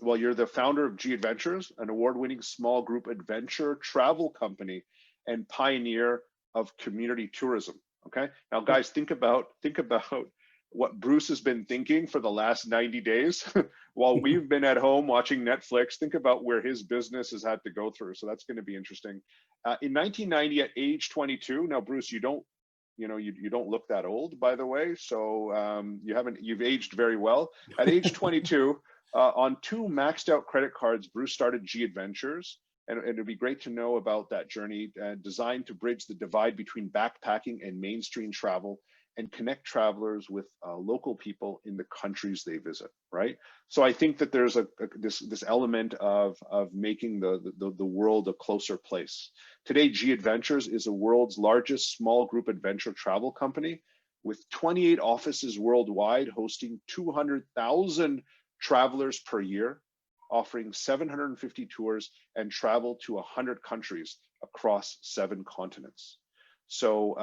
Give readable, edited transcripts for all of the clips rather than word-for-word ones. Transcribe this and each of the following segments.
Well, you're the founder of G Adventures, an award-winning small group adventure travel company and pioneer of community tourism. Okay. Now, guys, think about what Bruce has been thinking for the last 90 days while we've been at home watching Netflix. Think about where his business has had to go through. So that's going to be interesting. In 1990, at age 22, now, Bruce, you don't, you don't look that old, by the way. So you've aged very well. At age 22, on 2 maxed out credit cards, Bruce started G Adventures. And it'd be great to know about that journey, designed to bridge the divide between backpacking and mainstream travel and connect travelers with local people in the countries they visit, right? So I think that there's this element of making the world a closer place. Today, G Adventures is the world's largest small group adventure travel company with 28 offices worldwide, hosting 200,000 travelers per year, offering 750 tours and travel to 100 countries across 7 continents. So,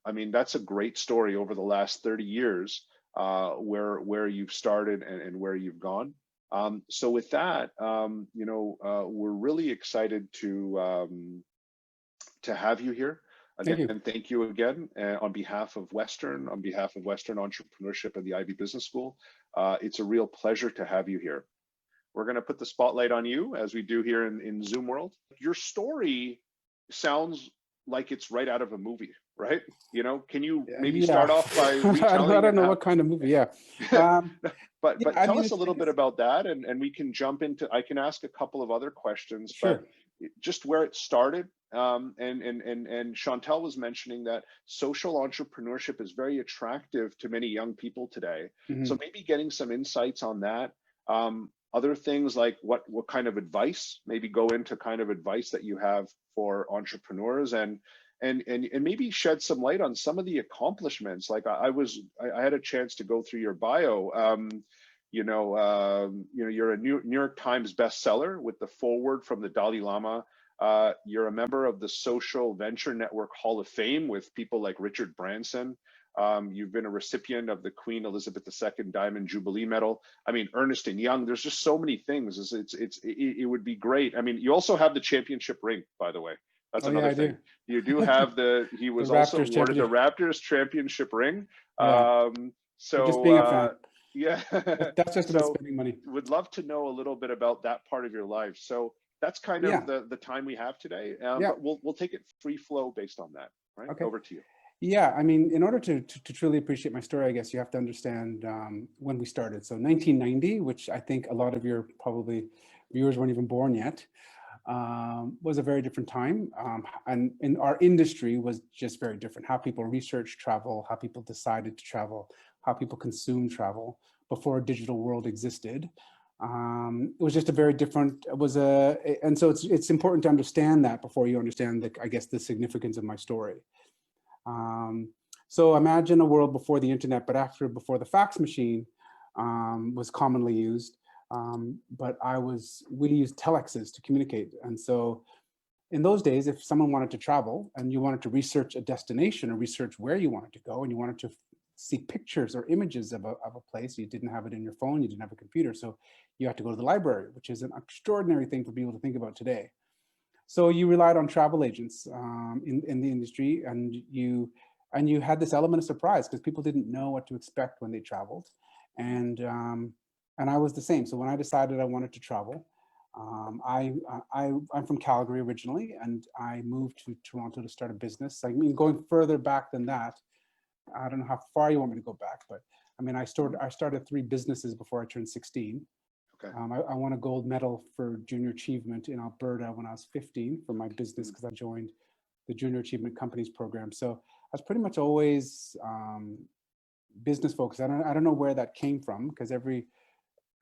I mean, that's a great story over the last 30 years, where you've started and where you've gone. So with that, we're really excited to have you here. Again, and thank you again on behalf of Western Entrepreneurship and the Ivy Business School. It's a real pleasure to have you here. We're going to put the spotlight on you, as we do here in Zoom world. Your story sounds like it's right out of a movie, right? Can you maybe start off by retelling? I don't know what kind of movie, yeah. But tell us a little bit about that, and we can jump into, I can ask a couple of other questions, sure. But just where it started. And Chantel was mentioning that social entrepreneurship is very attractive to many young people today. Mm-hmm. So maybe getting some insights on that. Other things like what kind of advice, maybe go into kind of advice that you have for entrepreneurs, and maybe shed some light on some of the accomplishments. Like I had a chance to go through your bio. You're a New York Times bestseller with the foreword from the Dalai Lama. You're a member of the Social Venture Network Hall of Fame with people like Richard Branson. You've been a recipient of the Queen Elizabeth II Diamond Jubilee Medal. I mean, Ernst & Young, there's just so many things. It would be great. I mean, you also have the championship ring, by the way. That's another thing. You do have he was also awarded the Raptors championship ring. Yeah. So just being a fan. Yeah. That's just about spending money. Would love to know a little bit about that part of your life. So that's kind of the time we have today. But we'll take it free flow based on that, right? Okay. Over to you. Yeah, I mean, in order to truly appreciate my story, I guess you have to understand when we started. So 1990, which I think a lot of your probably viewers weren't even born yet, was a very different time. And in our industry was just very different. How people research travel, how people decided to travel, how people consume travel before a digital world existed. It was just a very different, and so it's important to understand that before you understand I guess the significance of my story. So imagine a world before the internet, but before the fax machine was commonly used. But we used telexes to communicate. And so in those days, if someone wanted to travel and you wanted to research a destination or research where you wanted to go, and you wanted to see pictures or images of a place, you didn't have it in your phone, you didn't have a computer. So you had to go to the library, which is an extraordinary thing for people to think about today. So you relied on travel agents in the industry, and you had this element of surprise because people didn't know what to expect when they traveled, and I was the same. So when I decided I wanted to travel, I'm from Calgary originally, and I moved to Toronto to start a business. I mean, going further back than that, I don't know how far you want me to go back, but I mean, I started 3 businesses before I turned 16. Okay. I won a gold medal for junior achievement in Alberta when I was 15 for my business because I joined the Junior Achievement Companies program. So I was pretty much always business focused. I don't know where that came from, because every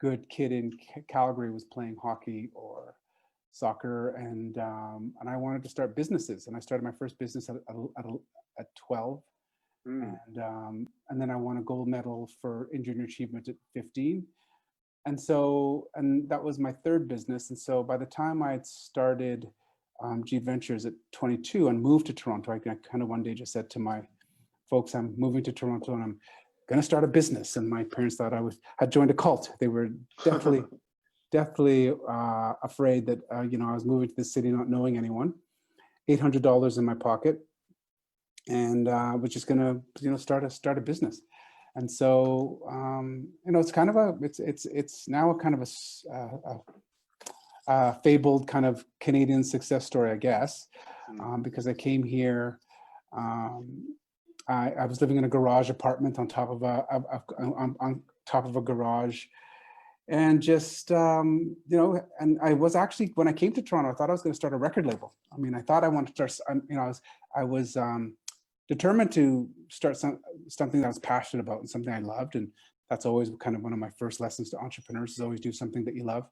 good kid in Calgary was playing hockey or soccer, and I wanted to start businesses. And I started my first business at 12. And then I won a gold medal in junior achievement at 15. And that was my 3rd business. And so by the time I had started G Adventures at 22 and moved to Toronto, I kind of one day just said to my folks, I'm moving to Toronto and I'm going to start a business. And my parents thought I had joined a cult. They were definitely definitely afraid that, you know, I was moving to the city not knowing anyone, $800 in my pocket, and was just gonna, you know, start a business. And so, you know, it's kind of it's now a kind of a fabled kind of Canadian success story, I guess, because I came here. I was living in a garage apartment on top of on top of a garage, and just you know, and I was actually, when I came to Toronto, I thought I was going to start a record label. I mean, I thought I wanted to start. You know, I was determined to start something that I was passionate about and something I loved, and that's always kind of one of my first lessons to entrepreneurs, is always do something that you love,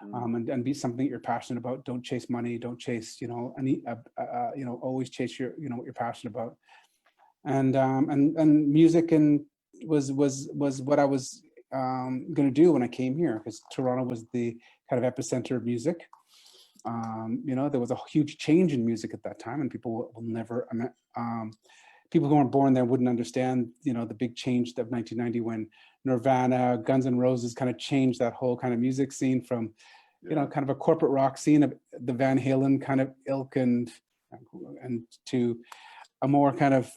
and be something that you're passionate about. Don't chase money. Don't chase, you know, you know, always chase your, you know, what you're passionate about. And music was what I was going to do when I came here, because Toronto was the kind of epicenter of music. You know, there was a huge change in music at that time, and people will never, people who weren't born there wouldn't understand, you know, the big change of 1990 when Nirvana, Guns N' Roses kind of changed that whole kind of music scene from, you know, kind of a corporate rock scene of the Van Halen kind of ilk, and to a more kind of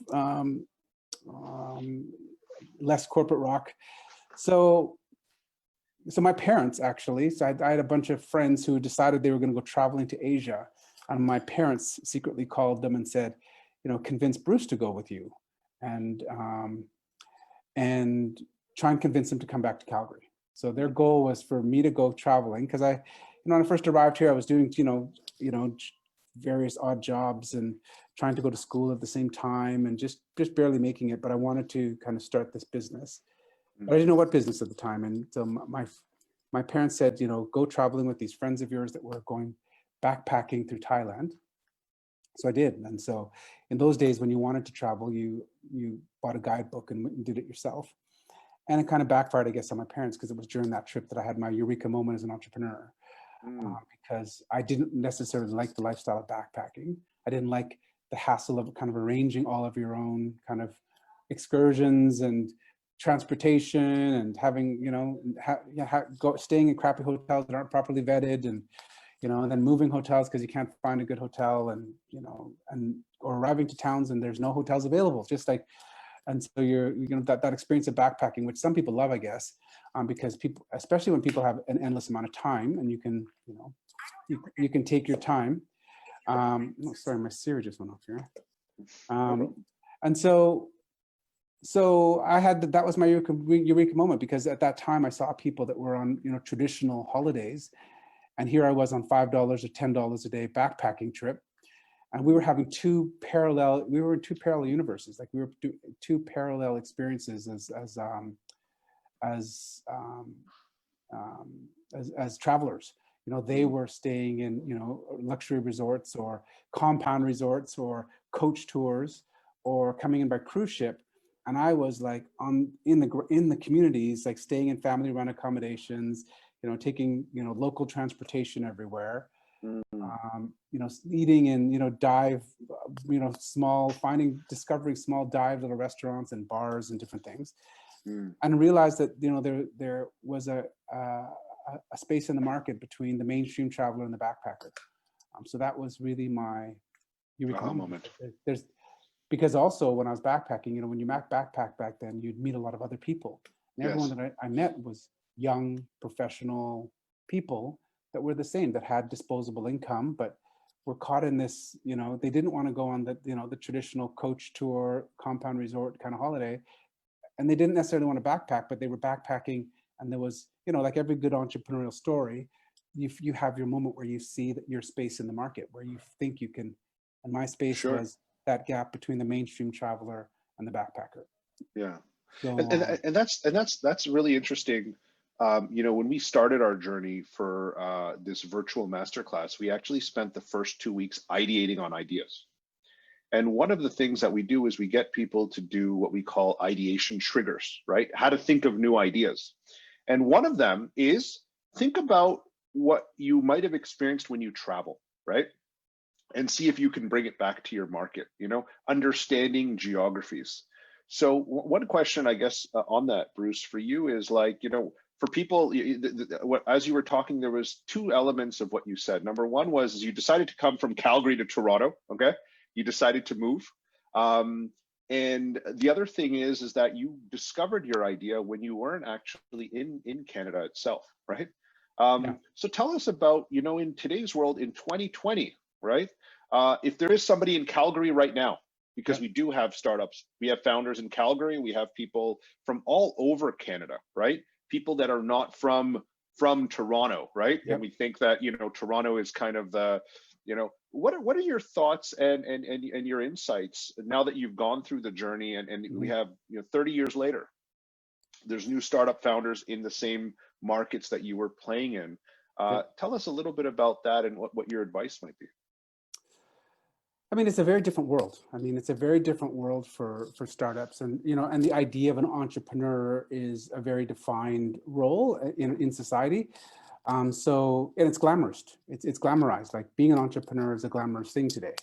less corporate rock. So my parents actually, so I had a bunch of friends who decided they were going to go traveling to Asia, and my parents secretly called them and said, you know, convince Bruce to go with you, and try and convince him to come back to Calgary. So their goal was for me to go traveling, because I, you know, when I first arrived here, I was doing, you know, various odd jobs and trying to go to school at the same time, and just barely making it. But I wanted to kind of start this business. But I didn't know what business at the time. And so my parents said, you know, go traveling with these friends of yours that were going backpacking through Thailand. So I did. And so in those days, when you wanted to travel, you bought a guidebook and did it yourself. And it kind of backfired, I guess, on my parents, because it was during that trip that I had my eureka moment as an entrepreneur. Because I didn't necessarily like the lifestyle of backpacking. I didn't like the hassle of kind of arranging all of your own kind of excursions and transportation, and having, you know, staying in crappy hotels that aren't properly vetted, and, you know, and then moving hotels because you can't find a good hotel, and, you know, or arriving to towns and there's no hotels available, just like. And so you know, that experience of backpacking, which some people love, I guess, because people, especially when people have an endless amount of time, and you can, you know, you can take your time. Oh, sorry, my Siri just went off here. And so I had that was my eureka moment, because at that time I saw people that were on, you know, traditional holidays, and here I was on $5 or $10 a day backpacking trip. And we were having two parallel universes. Like we were doing two parallel experiences as travelers. You know, they were staying in, you know, luxury resorts or compound resorts or coach tours or coming in by cruise ship. And I was like in the communities, like staying in family run accommodations, you know, taking, you know, local transportation everywhere. You know, eating in, you know, discovering small dive little restaurants and bars and different things, and realized that, you know, there was a space in the market between the mainstream traveler and the backpacker. So that was really my eureka moment. Because also when I was backpacking, you know, when you backpack back then, you'd meet a lot of other people, and everyone that I met was young professional people that were the same, that had disposable income, but were caught in this, you know, they didn't want to go on the, you know, the traditional coach tour, compound resort kind of holiday. And they didn't necessarily want to backpack, but they were backpacking. And there was, you know, like every good entrepreneurial story, you have your moment where you see that your space in the market, where you think you can, and my space was that gap between the mainstream traveler and the backpacker. Yeah. So, and that's really interesting. You know, when we started our journey for this virtual masterclass, we actually spent the first 2 weeks ideating on ideas. And one of the things that we do is we get people to do what we call ideation triggers, right? How to think of new ideas. And one of them is think about what you might have experienced when you travel, right? And see if you can bring it back to your market, you know, understanding geographies. So one question, I guess, on that, Bruce, for you is like, you know, for people, as you were talking, there was two elements of what you said. Number one was you decided to come from Calgary to Toronto. Okay, you decided to move. And the other thing is that you discovered your idea when you weren't actually in Canada itself, right? So tell us about, in today's world, in 2020, right? If there is somebody in Calgary right now, because we do have startups, we have founders in Calgary, we have people from all over Canada, right? People that are not from Toronto, right? And we think that, Toronto is kind of the, what are your thoughts and your insights now that you've gone through the journey, and we have 30 years later, there's new startup founders in the same markets that you were playing in. Tell us a little bit about that and what your advice might be. I mean, it's a very different world. I mean, it's a very different world for startups, and and the idea of an entrepreneur is a very defined role in society. So, and it's glamorized. It's glamorized. Like being an entrepreneur is a glamorous thing today.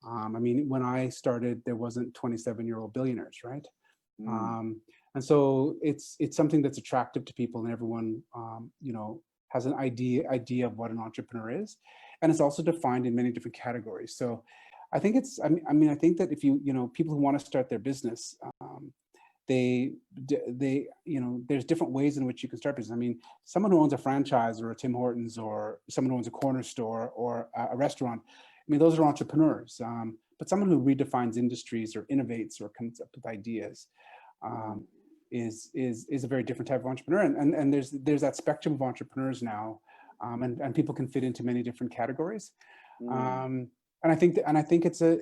I mean, when I started, there wasn't 27-year-old billionaires, right? And so it's something that's attractive to people, and everyone has an idea of what an entrepreneur is, and it's also defined in many different categories. So I think it's, I mean, I think that if people who want to start their business, there's different ways in which you can start business. I mean, someone who owns a franchise or a Tim Hortons, or someone who owns a corner store or a restaurant, I mean, those are entrepreneurs. But someone who redefines industries or innovates or comes up with ideas is a very different type of entrepreneur. And there's that spectrum of entrepreneurs now, and people can fit into many different categories. And I think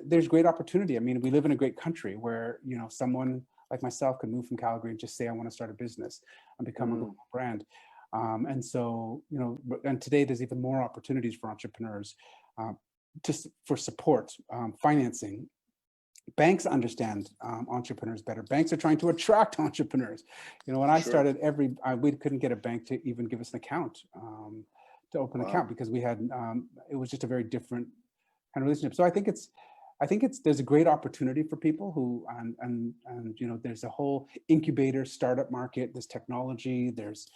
there's great opportunity. I mean, we live in a great country where, someone like myself can move from Calgary and just say, I want to start a business and become a global brand. And so, and today there's even more opportunities for entrepreneurs, for support, financing. Banks understand entrepreneurs better. Banks are trying to attract entrepreneurs. When I started, we couldn't get a bank to even give us an account, to open an account, because we had, it was just a very different kind of relationship. So I think there's a great opportunity for people who, and there's a whole incubator startup market. There's technology. There's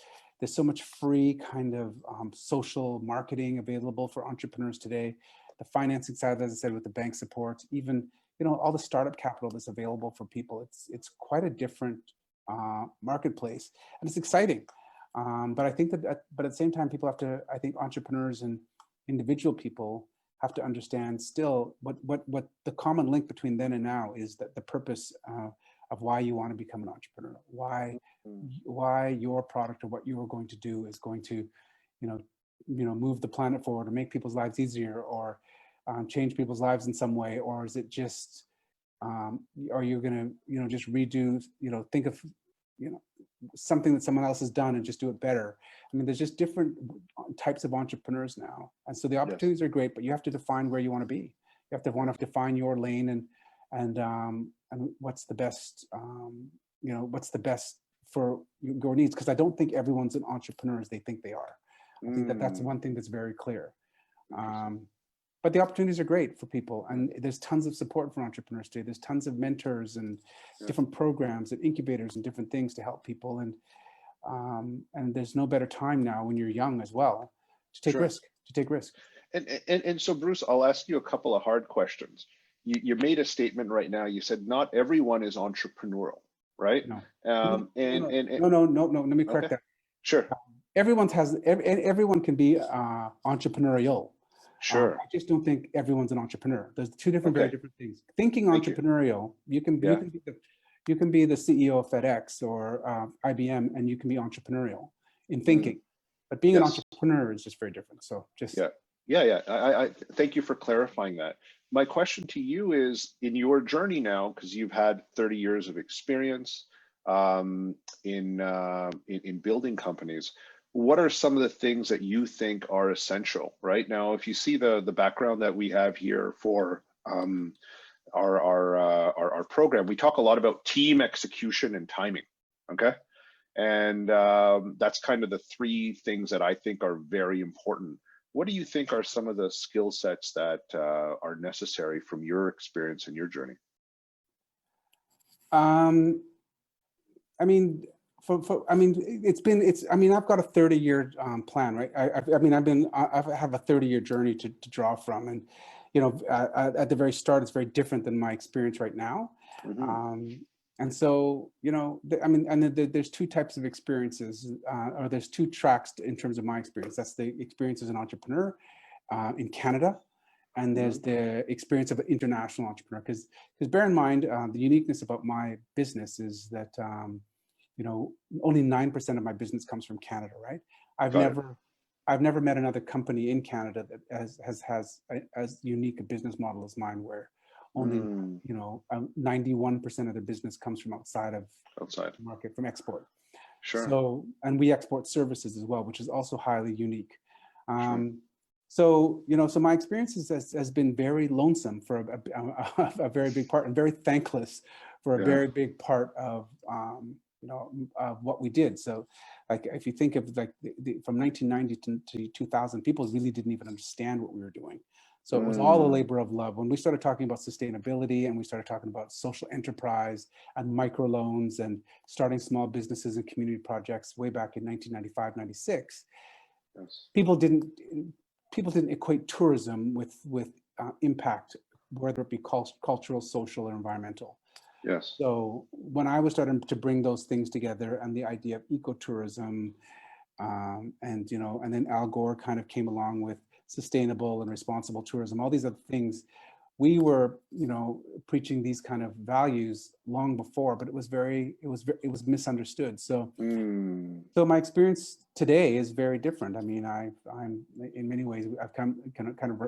so much free kind of social marketing available for entrepreneurs today. The financing side, as I said, with the bank support, even all the startup capital that's available for people. It's quite a different marketplace, and it's exciting. But I think but at the same time, people have to. I think entrepreneurs and individual people have to understand still what the common link between then and now is, that the purpose of why you want to become an entrepreneur, why your product or what you are going to do is going to, move the planet forward or make people's lives easier, or change people's lives in some way, or is it just, are you going to, just redo, think of, something that someone else has done and just do it better. I mean, there's just different types of entrepreneurs now. And so the opportunities are great, but you have to define where you want to be. You have to define your lane and what's the best, what's the best for your needs. Because I don't think everyone's an entrepreneur as they think they are. I think that's one thing that's very clear. But the opportunities are great for people, and there's tons of support for entrepreneurs today. There's tons of mentors and different programs and incubators and different things to help people. And there's no better time now when you're young as well to take risk. And so, Bruce, I'll ask you a couple of hard questions. You made a statement right now. You said not everyone is entrepreneurial, right? No. No. Let me correct that. Sure. Everyone can be entrepreneurial. Sure. I just don't think everyone's an entrepreneur. There's two different, very different things. Thinking entrepreneurial, you can be the CEO of FedEx or IBM, and you can be entrepreneurial in thinking. But being an entrepreneur is just very different. So just I thank you for clarifying that. My question to you is, in your journey now, because you've had 30 years of experience in building companies, what are some of the things that you think are essential right now? If you see the background that we have here for our program, we talk a lot about team execution and timing. Okay, and that's kind of the three things that I think are very important. What do you think are some of the skill sets that are necessary from your experience and your journey? I mean, I mean, I mean, I've got a 30-year plan, right? I mean, I have a 30-year journey to draw from. And, you know, at the very start, it's very different than my experience right now. And so, you know, I mean, and there's two types of experiences, or there's two tracks in terms of my experience. That's the experience as an entrepreneur in Canada. And there's the experience of an international entrepreneur. Because bear in mind, the uniqueness about my business is that, you know, only 9% of my business comes from Canada, right? I've never met another company in Canada that has as unique a business model as mine, where only, you know, 91% of their business comes from outside the market, from export. Sure. So, and we export services as well, which is also highly unique. So, you know, so my experience has been very lonesome for a very big part, and very thankless for a very big part of, you know, what we did. So, like, if you think of like from 1990 to 2000, people really didn't even understand what we were doing. So it was all a labor of love. When we started talking about sustainability, and we started talking about social enterprise and microloans and starting small businesses and community projects way back in 1995, 96, people didn't equate tourism with impact, whether it be cultural, social, or environmental. Yes. So when I was starting to bring those things together, and the idea of ecotourism, and, you know, and then Al Gore kind of came along with sustainable and responsible tourism, all these other things, we were, you know, preaching these kind of values long before, but it was misunderstood. So, so my experience today is very different. I mean, I'm in many ways, I've kind of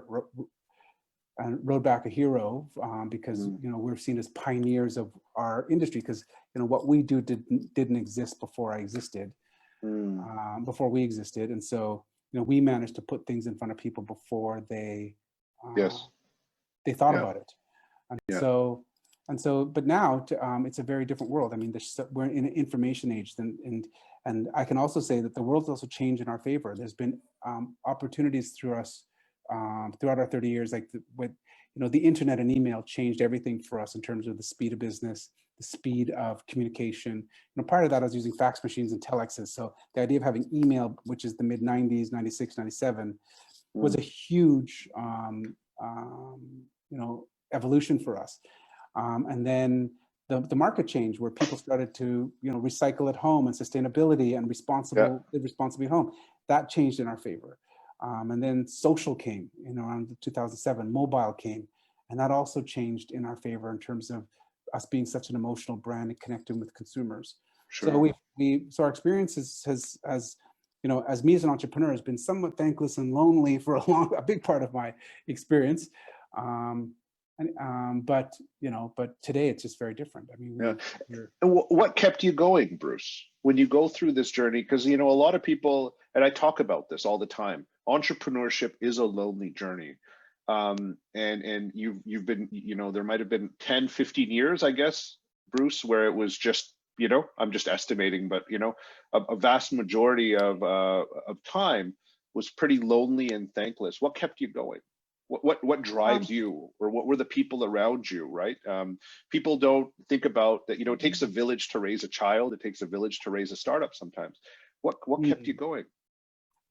rode back a hero, because, you know, we're seen as pioneers of our industry, because, you know, what we do didn't exist before I existed, before we existed. And so, you know, we managed to put things in front of people before they thought about it. And so, but now it's a very different world. I mean, we're in an information age, and I can also say that the world's also changed in our favor. There's been opportunities throughout our 30 years, like with, you know, the internet and email changed everything for us in terms of the speed of business, the speed of communication. You know, prior to that, I was using fax machines and telexes. So the idea of having email, which is the mid 90s, 96, 97, was a huge, you know, evolution for us. And then the market changed, where people started to, you know, recycle at home, and sustainability and responsibly at home. That changed in our favor. And then social came, you know, around 2007, mobile came, and that also changed in our favor in terms of us being such an emotional brand and connecting with consumers. Sure. So so our experience has, you know, as me as an entrepreneur, has been somewhat thankless and lonely for a big part of my experience. But, you know, but today it's just very different. I mean, what kept you going, Bruce, when you go through this journey? Because, you know, a lot of people, and I talk about this all the time, entrepreneurship is a lonely journey. And you've been, you know, there might have been 10, 15 years, I guess, Bruce, where it was just, you know, I'm just estimating, but, you know, a vast majority of time was pretty lonely and thankless. What kept you going? What drives you, or what were the people around you, right? People don't think about that, you know, it takes a village to raise a child. It takes a village to raise a startup sometimes. What kept you going?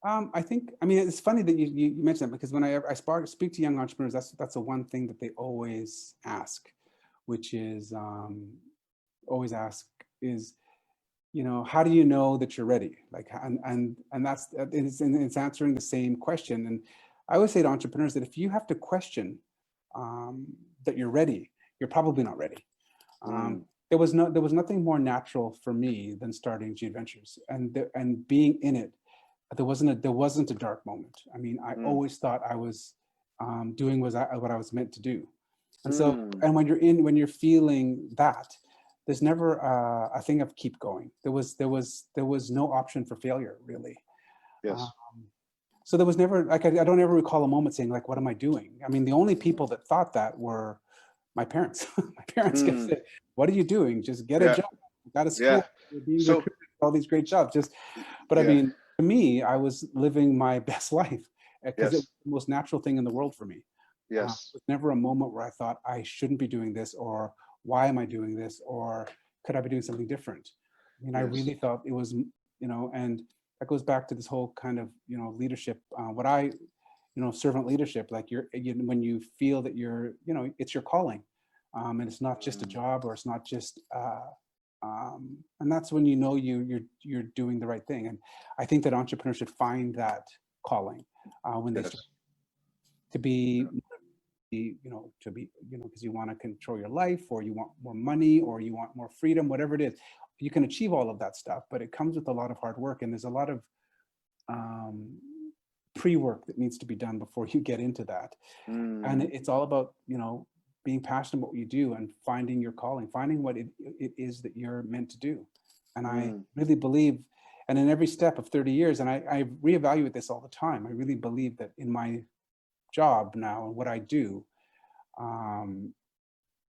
I think, I mean, it's funny that you mentioned that, because when I speak to young entrepreneurs, that's the one thing that they always ask, which is, you know, how do you know that you're ready? Like, and it's answering the same question. And I always say to entrepreneurs that if you have to question that you're ready, you're probably not ready. There was nothing more natural for me than starting G Adventures, and being in it. There wasn't a dark moment. I mean, I always thought I was doing what I was meant to do. And so, and when you're feeling that, there's never a thing of keep going. There was no option for failure, really. Yes. So there was never, like, I don't ever recall a moment saying, like, what am I doing? I mean, the only people that thought that were my parents. My parents kept saying, what are you doing? Just get a job. Got a school. You're being recruited for all these great jobs. But I mean, to me, I was living my best life, because it was the most natural thing in the world for me. Yes. There's never a moment where I thought I shouldn't be doing this, or why am I doing this, or could I be doing something different? I mean, I really felt it was, and that goes back to this whole kind of, leadership, servant leadership, like when you feel that it's your calling, and it's not just a job, or it's not just, and that's when you're doing the right thing. And I think that entrepreneurs should find that calling when they start to be, because you want to control your life, or you want more money, or you want more freedom, whatever it is. You can achieve all of that stuff, but it comes with a lot of hard work, and there's a lot of pre-work that needs to be done before you get into that. And it's all about, being passionate about what you do and finding your calling, finding what it is that you're meant to do. And I really believe, and in every step of 30 years, and I reevaluate this all the time, I really believe that in my job now and what I do,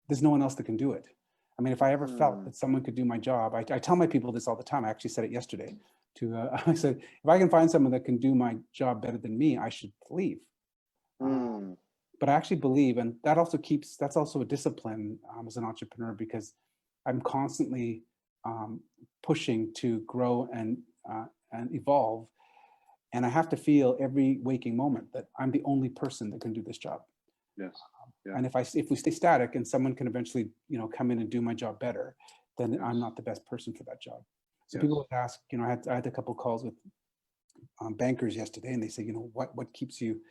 there's no one else that can do it. I mean, if I ever felt that someone could do my job, I tell my people this all the time. I actually said it yesterday I said, if I can find someone that can do my job better than me, I should leave. But I actually believe, and that's also a discipline as an entrepreneur, because I'm constantly pushing to grow and evolve. And I have to feel every waking moment that I'm the only person that can do this job. Yes. Yeah. And if we stay static and someone can eventually, come in and do my job better, then I'm not the best person for that job. So people would ask, I had a couple of calls with bankers yesterday, and they say, what keeps you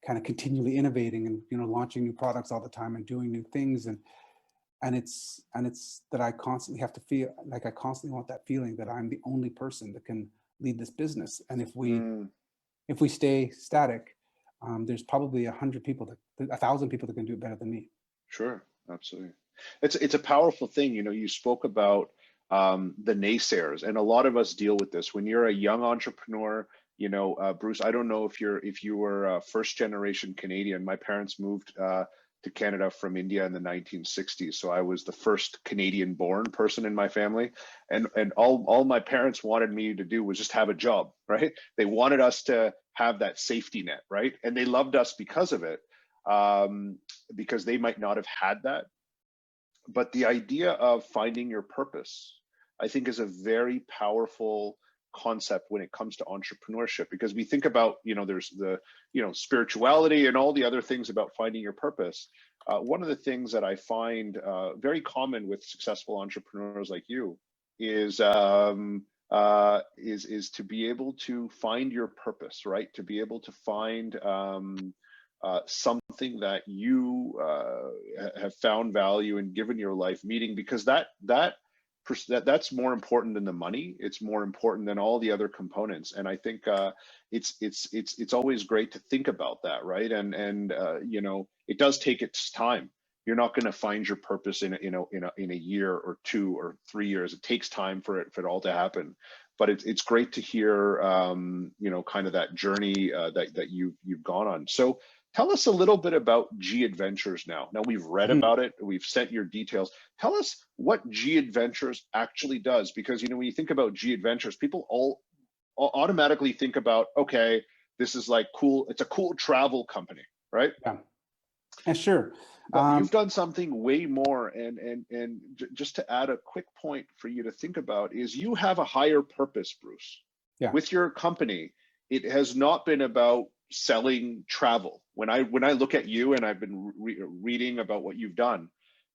kind of continually innovating and, launching new products all the time and doing new things. And it's that I constantly have to feel like I constantly want that feeling that I'm the only person that can lead this business. And if we stay static, there's probably 100 people, 1,000 people that can do it better than me. Sure, absolutely. It's a powerful thing. You spoke about the naysayers, and a lot of us deal with this. When you're a young entrepreneur, Bruce, I don't know if you were first generation Canadian. My parents moved to Canada from India in the 1960s, so I was the first Canadian born person in my family, and all my parents wanted me to do was just have a job, right? They wanted us to have that safety net, right? And they loved us because of it, because they might not have had that. But the idea of finding your purpose, I think, is a very powerful concept when it comes to entrepreneurship, because we think about, there's the, spirituality and all the other things about finding your purpose. One of the things that I find very common with successful entrepreneurs like you is to be able to find your purpose, right? To be able to find something that you have found value and given your life meaning, because that's more important than the money. It's more important than all the other components. And I think it's always great to think about that, right? And it does take its time. You're not going to find your purpose in a year or 2 or 3 years. It takes time for it all to happen. But it's great to hear kind of that journey that you've gone on. So tell us a little bit about G Adventures now. Now we've read about it, we've sent your details. Tell us what G Adventures actually does, because when you think about G Adventures, people all automatically think about, okay, this is like cool. It's a cool travel company, right? Yeah, sure. But you've done something way more, and just to add a quick point for you to think about is you have a higher purpose, Bruce. Yeah. With your company, it has not been about selling travel. When I look at you, and I've been reading about what you've done,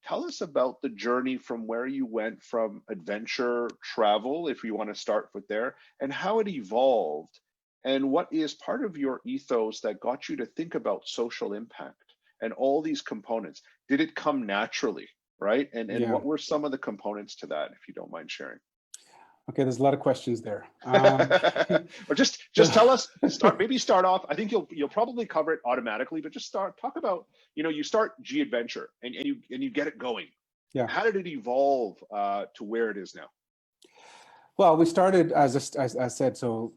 tell us about the journey from where you went from adventure travel, if you want to start with there, and how it evolved, and what is part of your ethos that got you to think about social impact and all these components. Did it come naturally, right? And what were some of the components to that, if you don't mind sharing? Okay, there's a lot of questions there. Or just tell us, start off. I think you'll probably cover it automatically, but just talk about, you start G Adventure and you get it going. Yeah. How did it evolve to where it is now? Well, we started as I said, so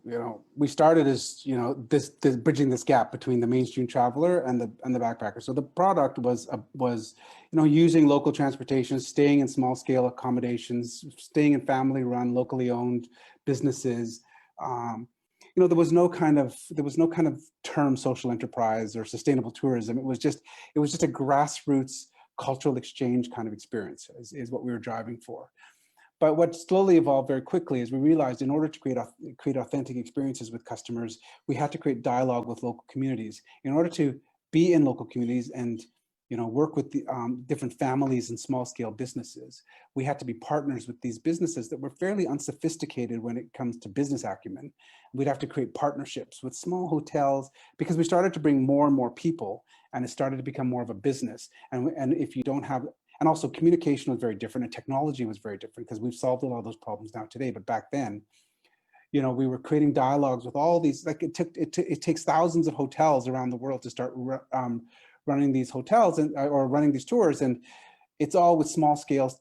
we started as this bridging this gap between the mainstream traveler and the backpacker. So the product was using local transportation, staying in small scale accommodations, staying in family run, locally owned businesses. There was no kind of term social enterprise or sustainable tourism. It was just a grassroots cultural exchange kind of experience is what we were driving for. But what slowly evolved very quickly is we realized in order to create authentic experiences with customers, we had to create dialogue with local communities. In order to be in local communities and work with the different families and small scale businesses, we had to be partners with these businesses that were fairly unsophisticated when it comes to business acumen. We'd have to create partnerships with small hotels because we started to bring more and more people, and it started to become more of a business. And if you don't have, and also communication was very different and technology was very different because we've solved a lot of those problems now today. But back then, we were creating dialogues with all these, like it takes thousands of hotels around the world to start running these hotels or running these tours. And it's all with small scale,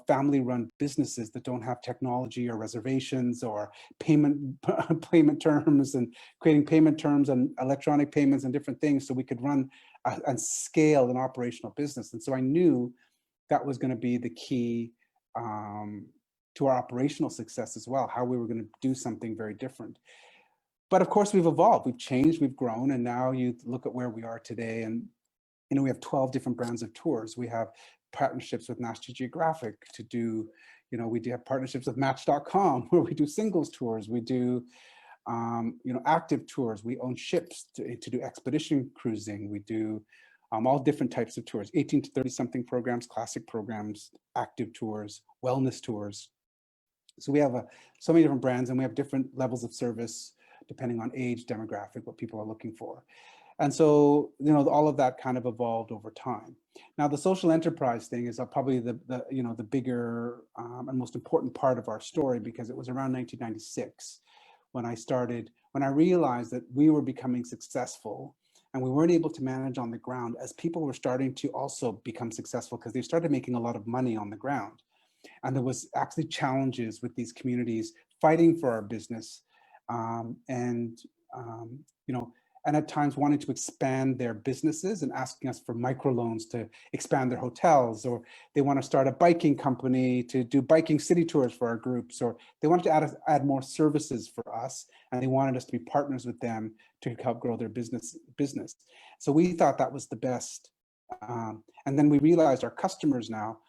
family run businesses that don't have technology or reservations or payment terms, and creating payment terms and electronic payments and different things so we could run and scale an operational business. And so I knew that was going to be the key to our operational success as well, how we were going to do something very different. But of course, we've evolved, we've changed, we've grown, and now you look at where we are today, and we have 12 different brands of tours. We have partnerships with National Geographic to do, we do have partnerships with Match.com where we do singles tours. We do, active tours. We own ships to do expedition cruising. We do all different types of tours, 18 to 30 something programs, classic programs, active tours, wellness tours. So we have so many different brands, and we have different levels of service depending on age, demographic, what people are looking for. And so, all of that kind of evolved over time. Now, the social enterprise thing is probably the bigger and most important part of our story, because it was around 1996 when I realized that we were becoming successful and we weren't able to manage on the ground as people were starting to also become successful because they started making a lot of money on the ground. And there was actually challenges with these communities fighting for our business, and at times wanting to expand their businesses and asking us for microloans to expand their hotels, or they want to start a biking company to do biking city tours for our groups, or they wanted to add more services for us, and they wanted us to be partners with them to help grow their business. So we thought that was the best. And then we realized our customers now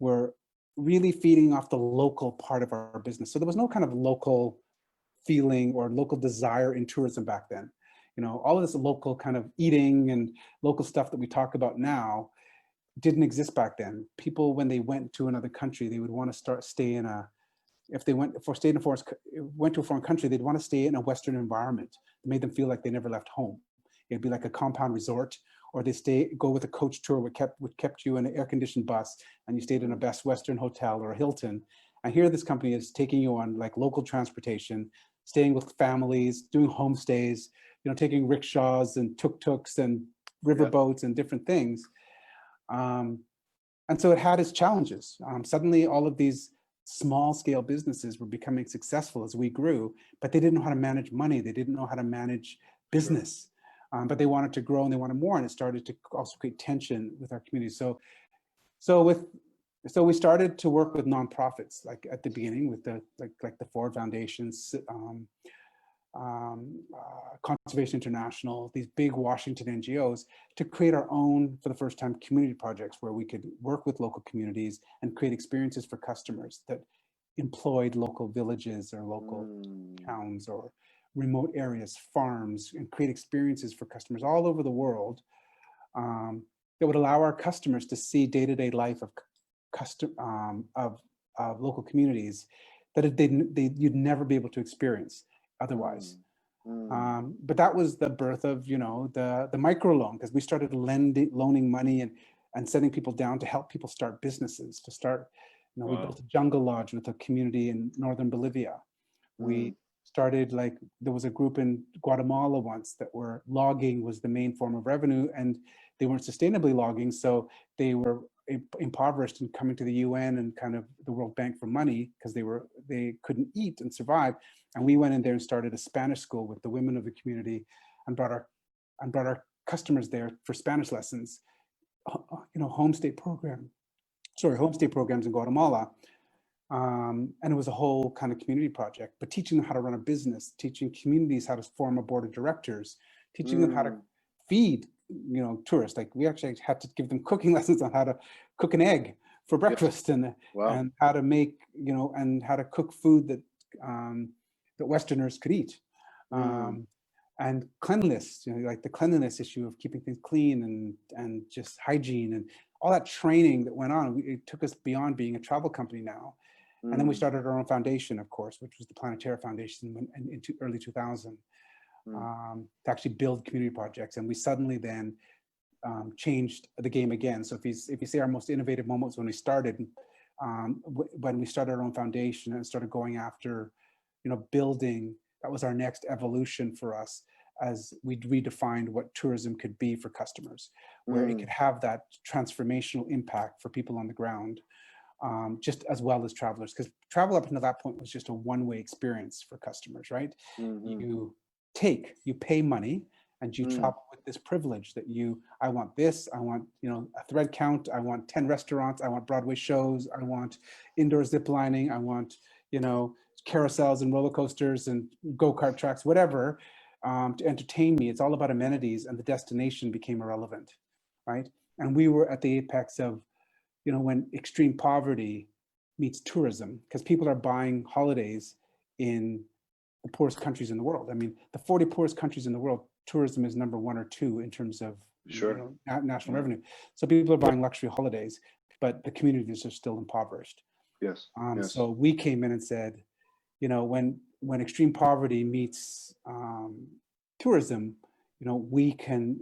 were really feeding off the local part of our business. So there was no kind of local feeling or local desire in tourism back then. All of this local kind of eating and local stuff that we talk about now didn't exist back then. People, when they went to another country, they would want to if they went to a foreign country, they'd want to stay in a Western environment that made them feel like they never left home. It'd be like a compound resort, or they go with a coach tour, which kept you in an air-conditioned bus, and you stayed in a Best Western hotel or a Hilton. And here this company is taking you on like local transportation, staying with families, doing homestays, taking rickshaws and tuk-tuks and riverboats and different things. And so it had its challenges. Suddenly all of these small scale businesses were becoming successful as we grew, but they didn't know how to manage money. They didn't know how to manage business, but they wanted to grow and they wanted more. And it started to also create tension with our community. So we started to work with nonprofits, like at the beginning with the Ford Foundations, Conservation International, these big Washington NGOs, to create our own, for the first time, community projects where we could work with local communities and create experiences for customers that employed local villages or local towns or remote areas, farms, and create experiences for customers all over the world that would allow our customers to see day-to-day life of local communities that you'd never be able to experience otherwise. But that was the birth of the microloan, because we started loaning money and sending people down to help people start businesses. We built a jungle lodge with a community in northern Bolivia. We started, there was a group in Guatemala once that were logging was the main form of revenue, and they weren't sustainably logging, so they were impoverished and coming to the UN and kind of the World Bank for money because they couldn't eat and survive. And we went in there and started a Spanish school with the women of the community and brought our customers there for Spanish lessons, homestay programs in Guatemala. And it was a whole kind of community project, but teaching them how to run a business, teaching communities how to form a board of directors, teaching them how to feed, tourists. Like we actually had to give them cooking lessons on how to cook an egg for breakfast, Wow. and how to make, and how to cook food that that Westerners could eat. And cleanliness, like the cleanliness issue of keeping things clean and just hygiene and all that training that went on. It took us beyond being a travel company now. And then we started our own foundation, of course, which was the Planetera Foundation in early 2000, to actually build community projects. And we suddenly then changed the game again. So if you see our most innovative moments when we started our own foundation and started going after, building, that was our next evolution for us as we redefined what tourism could be for customers, where it could have that transformational impact for people on the ground, just as well as travelers, because travel up until that point was just a one-way experience for customers, right? You pay money, and you travel with this privilege that I want this, I want, a thread count, I want 10 restaurants, I want Broadway shows, I want indoor zip lining, I want, carousels and roller coasters and go-kart tracks, whatever, to entertain me. It's all about amenities, and the destination became irrelevant, right? And we were at the apex of, when extreme poverty meets tourism, because people are buying holidays in the poorest countries in the world. I mean, the 40 poorest countries in the world, tourism is number 1 or 2 in terms of national revenue. So people are buying luxury holidays, but the communities are still impoverished. Yes. So we came in and said, when extreme poverty meets tourism, we can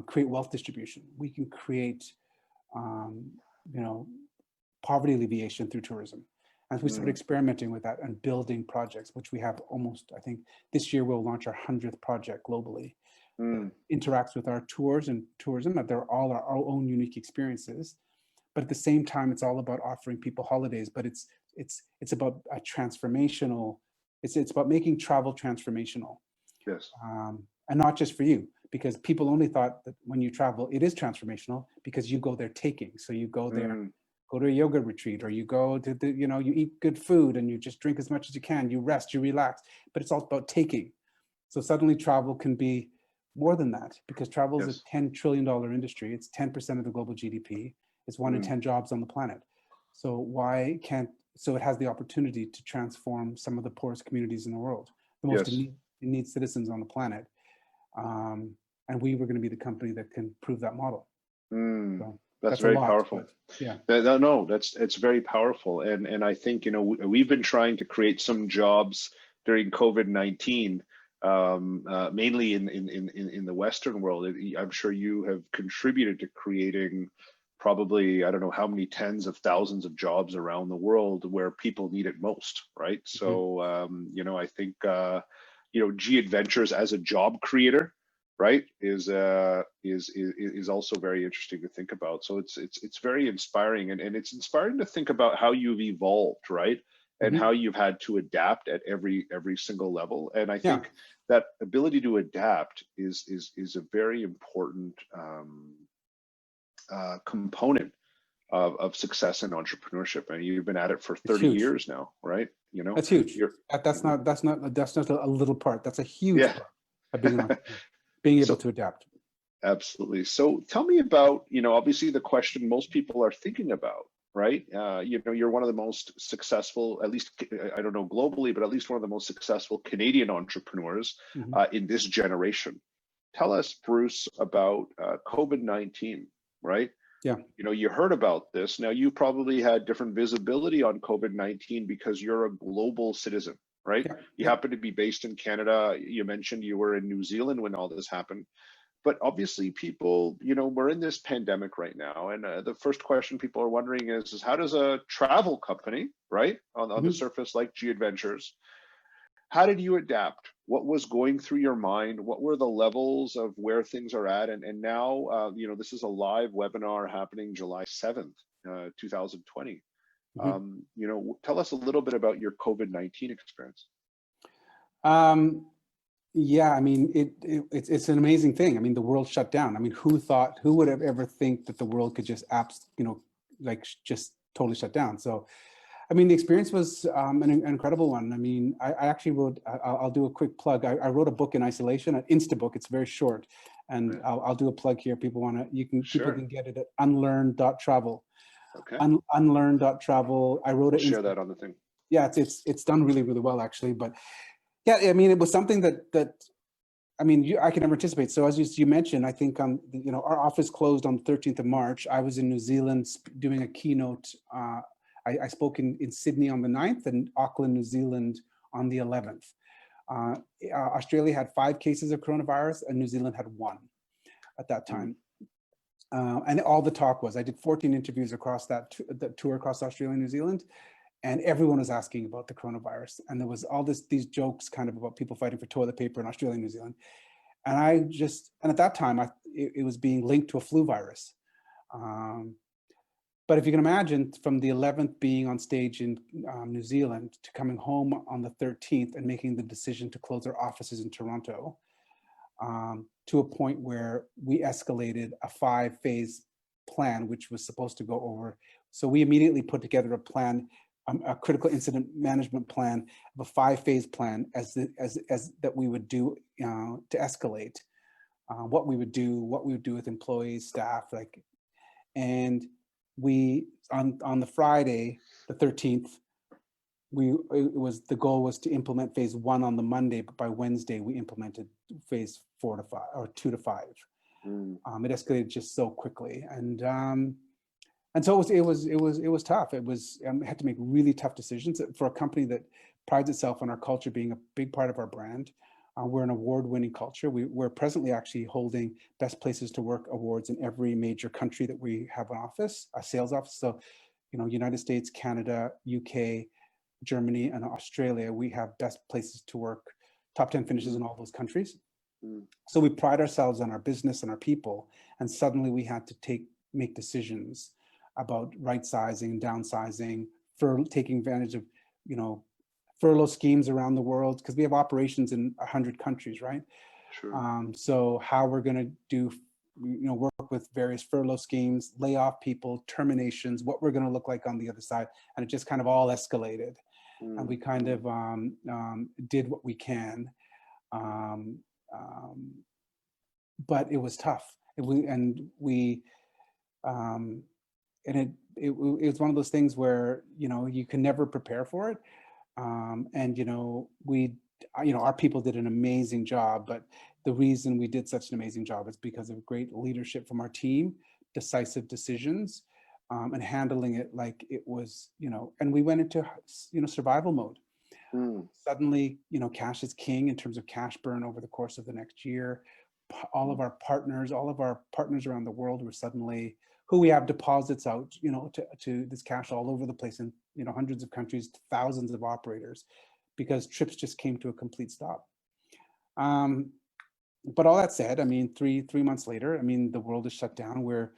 create wealth distribution. We can create, poverty alleviation through tourism. And we started experimenting with that and building projects, which we have almost, I think this year we'll launch our 100th project globally. That interacts with our tours and tourism, that they're all our own unique experiences. But at the same time, it's all about offering people holidays, but it's about a transformational, it's about making travel transformational. Yes. And not just for you, because people only thought that when you travel, it is transformational because you go there taking. So you go there, go to a yoga retreat, or you go to you eat good food and you just drink as much as you can, you rest, you relax, but it's all about taking. So suddenly travel can be more than that, because travel is a $10 trillion industry. It's 10% of the global GDP. It's 1 in 10 jobs on the planet. So it has the opportunity to transform some of the poorest communities in the world, the most in need citizens on the planet. And we were going to be the company that can prove that model. So that's very powerful. Yeah. No, it's very powerful. And I think, we've been trying to create some jobs during COVID-19, mainly in the Western world. I'm sure you have contributed to creating probably, I don't know how many tens of thousands of jobs around the world where people need it most, right? So, I think, G Adventures as a job creator, right, is also very interesting to think about. So it's very inspiring, and it's inspiring to think about how you've evolved, right, and how you've had to adapt at every single level. And I think that ability to adapt is a very important component of success in entrepreneurship. And you've been at it for 30 years now, right? That's huge. That's not a little part. That's a huge part of being an entrepreneur, being able to adapt. Absolutely. So tell me about, obviously the question most people are thinking about, right? You're one of the most successful, at least, I don't know globally, but at least one of the most successful Canadian entrepreneurs in this generation. Tell us, Bruce, about COVID-19, right? Yeah. You heard about this. Now, you probably had different visibility on COVID-19 because you're a global citizen, right? You happen to be based in Canada. You mentioned you were in New Zealand when all this happened. But obviously people, we're in this pandemic right now. And the first question people are wondering is how does a travel company, right, on the surface like G Adventures, how did you adapt? What was going through your mind? What were the levels of where things are at? And now, this is a live webinar happening July 7th, 2020. Tell us a little bit about your COVID-19 experience. Yeah, I mean, it's an amazing thing. I mean, the world shut down. I mean, who would have ever think that the world could just just totally shut down? So, I mean, the experience was an incredible one. I mean, I actually wrote, I'll do a quick plug. I wrote a book in isolation, an Instabook. It's very short. And I'll do a plug here. People can get it at unlearn.travel. Okay. Unlearn.travel. I wrote We'll it. share that on the thing. Yeah, it's done really, really well, actually. But yeah, I mean, it was something that I mean, I can never anticipate. So as you mentioned, I think our office closed on the 13th of March. I was in New Zealand doing a keynote. I spoke in Sydney on the 9th and Auckland, New Zealand on the 11th. Australia had 5 cases of coronavirus and New Zealand had 1 at that time. And all the talk was, I did 14 interviews across that tour across Australia and New Zealand. And everyone was asking about the coronavirus. And there was all these jokes kind of about people fighting for toilet paper in Australia and New Zealand. And at that time, it was being linked to a flu virus. But if you can imagine, from the 11th being on stage in New Zealand to coming home on the 13th and making the decision to close our offices in Toronto, to a point where we escalated a 5-phase plan, which was supposed to go over. So we immediately put together a plan, a critical incident management plan of a 5-phase plan as that we would do to escalate what we would do with employees, staff, and we on the Friday, the 13th, the goal was to implement phase 1 on the Monday, but by Wednesday we implemented phase 4 to 5 or 2 to 5. It escalated just so quickly, and so it was tough. It was had to make really tough decisions for a company that prides itself on our culture being a big part of our brand. We're an award-winning culture. We're presently actually holding Best Places to Work awards in every major country that we have an office, a sales office. So, United States, Canada, UK, Germany, and Australia, we have Best Places to Work, top 10 finishes in all those countries. So we pride ourselves on our business and our people. And suddenly we had to make decisions about right-sizing and downsizing, for taking advantage of, furlough schemes around the world, because we have operations in 100 countries, right? Sure. So how we're going to do, work with various furlough schemes, lay off people, terminations, what we're going to look like on the other side. And it just kind of all escalated. And we kind of did what we can. But it was tough. It was one of those things where, you can never prepare for it. Our people did an amazing job, but the reason we did such an amazing job is because of great leadership from our team, decisive decisions, and handling it like it was, and we went into, survival mode. Suddenly, cash is king in terms of cash burn over the course of the next year. All of our partners around the world were suddenly, who we have deposits out, to this cash all over the place in, hundreds of countries, thousands of operators, because trips just came to a complete stop. But all that said, I mean, three months later, I mean, the world is shut down. Where,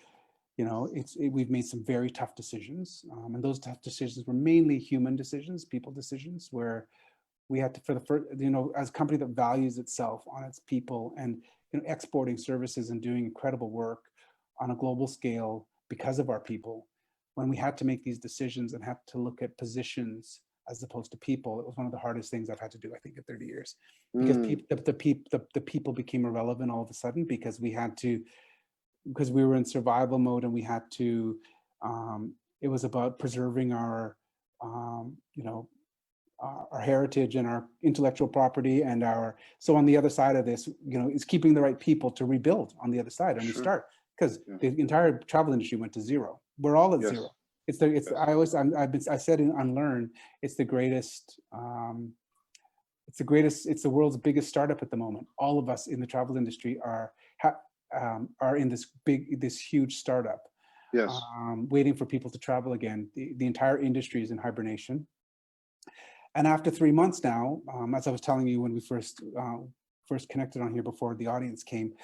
we've made some very tough decisions, and those tough decisions were mainly human decisions, people decisions, where we had to, for the first, as a company that values itself on its people and exporting services and doing incredible work on a global scale because of our people, when we had to make these decisions and had to look at positions as opposed to people, it was one of the hardest things I've had to do, I think, in 30 years, because the people became irrelevant all of a sudden, because we were in survival mode, and we had to, it was about preserving our heritage and our intellectual property and so on the other side of this, is keeping the right people to rebuild on the other side and restart. Because the entire travel industry went to zero. We're all at zero. It's I said in Unlearn, it's the greatest. It's the world's biggest startup at the moment. All of us in the travel industry are in this huge startup. Yes. Waiting for people to travel again. The entire industry is in hibernation. And after 3 months now, as I was telling you when we first connected on here before the audience came.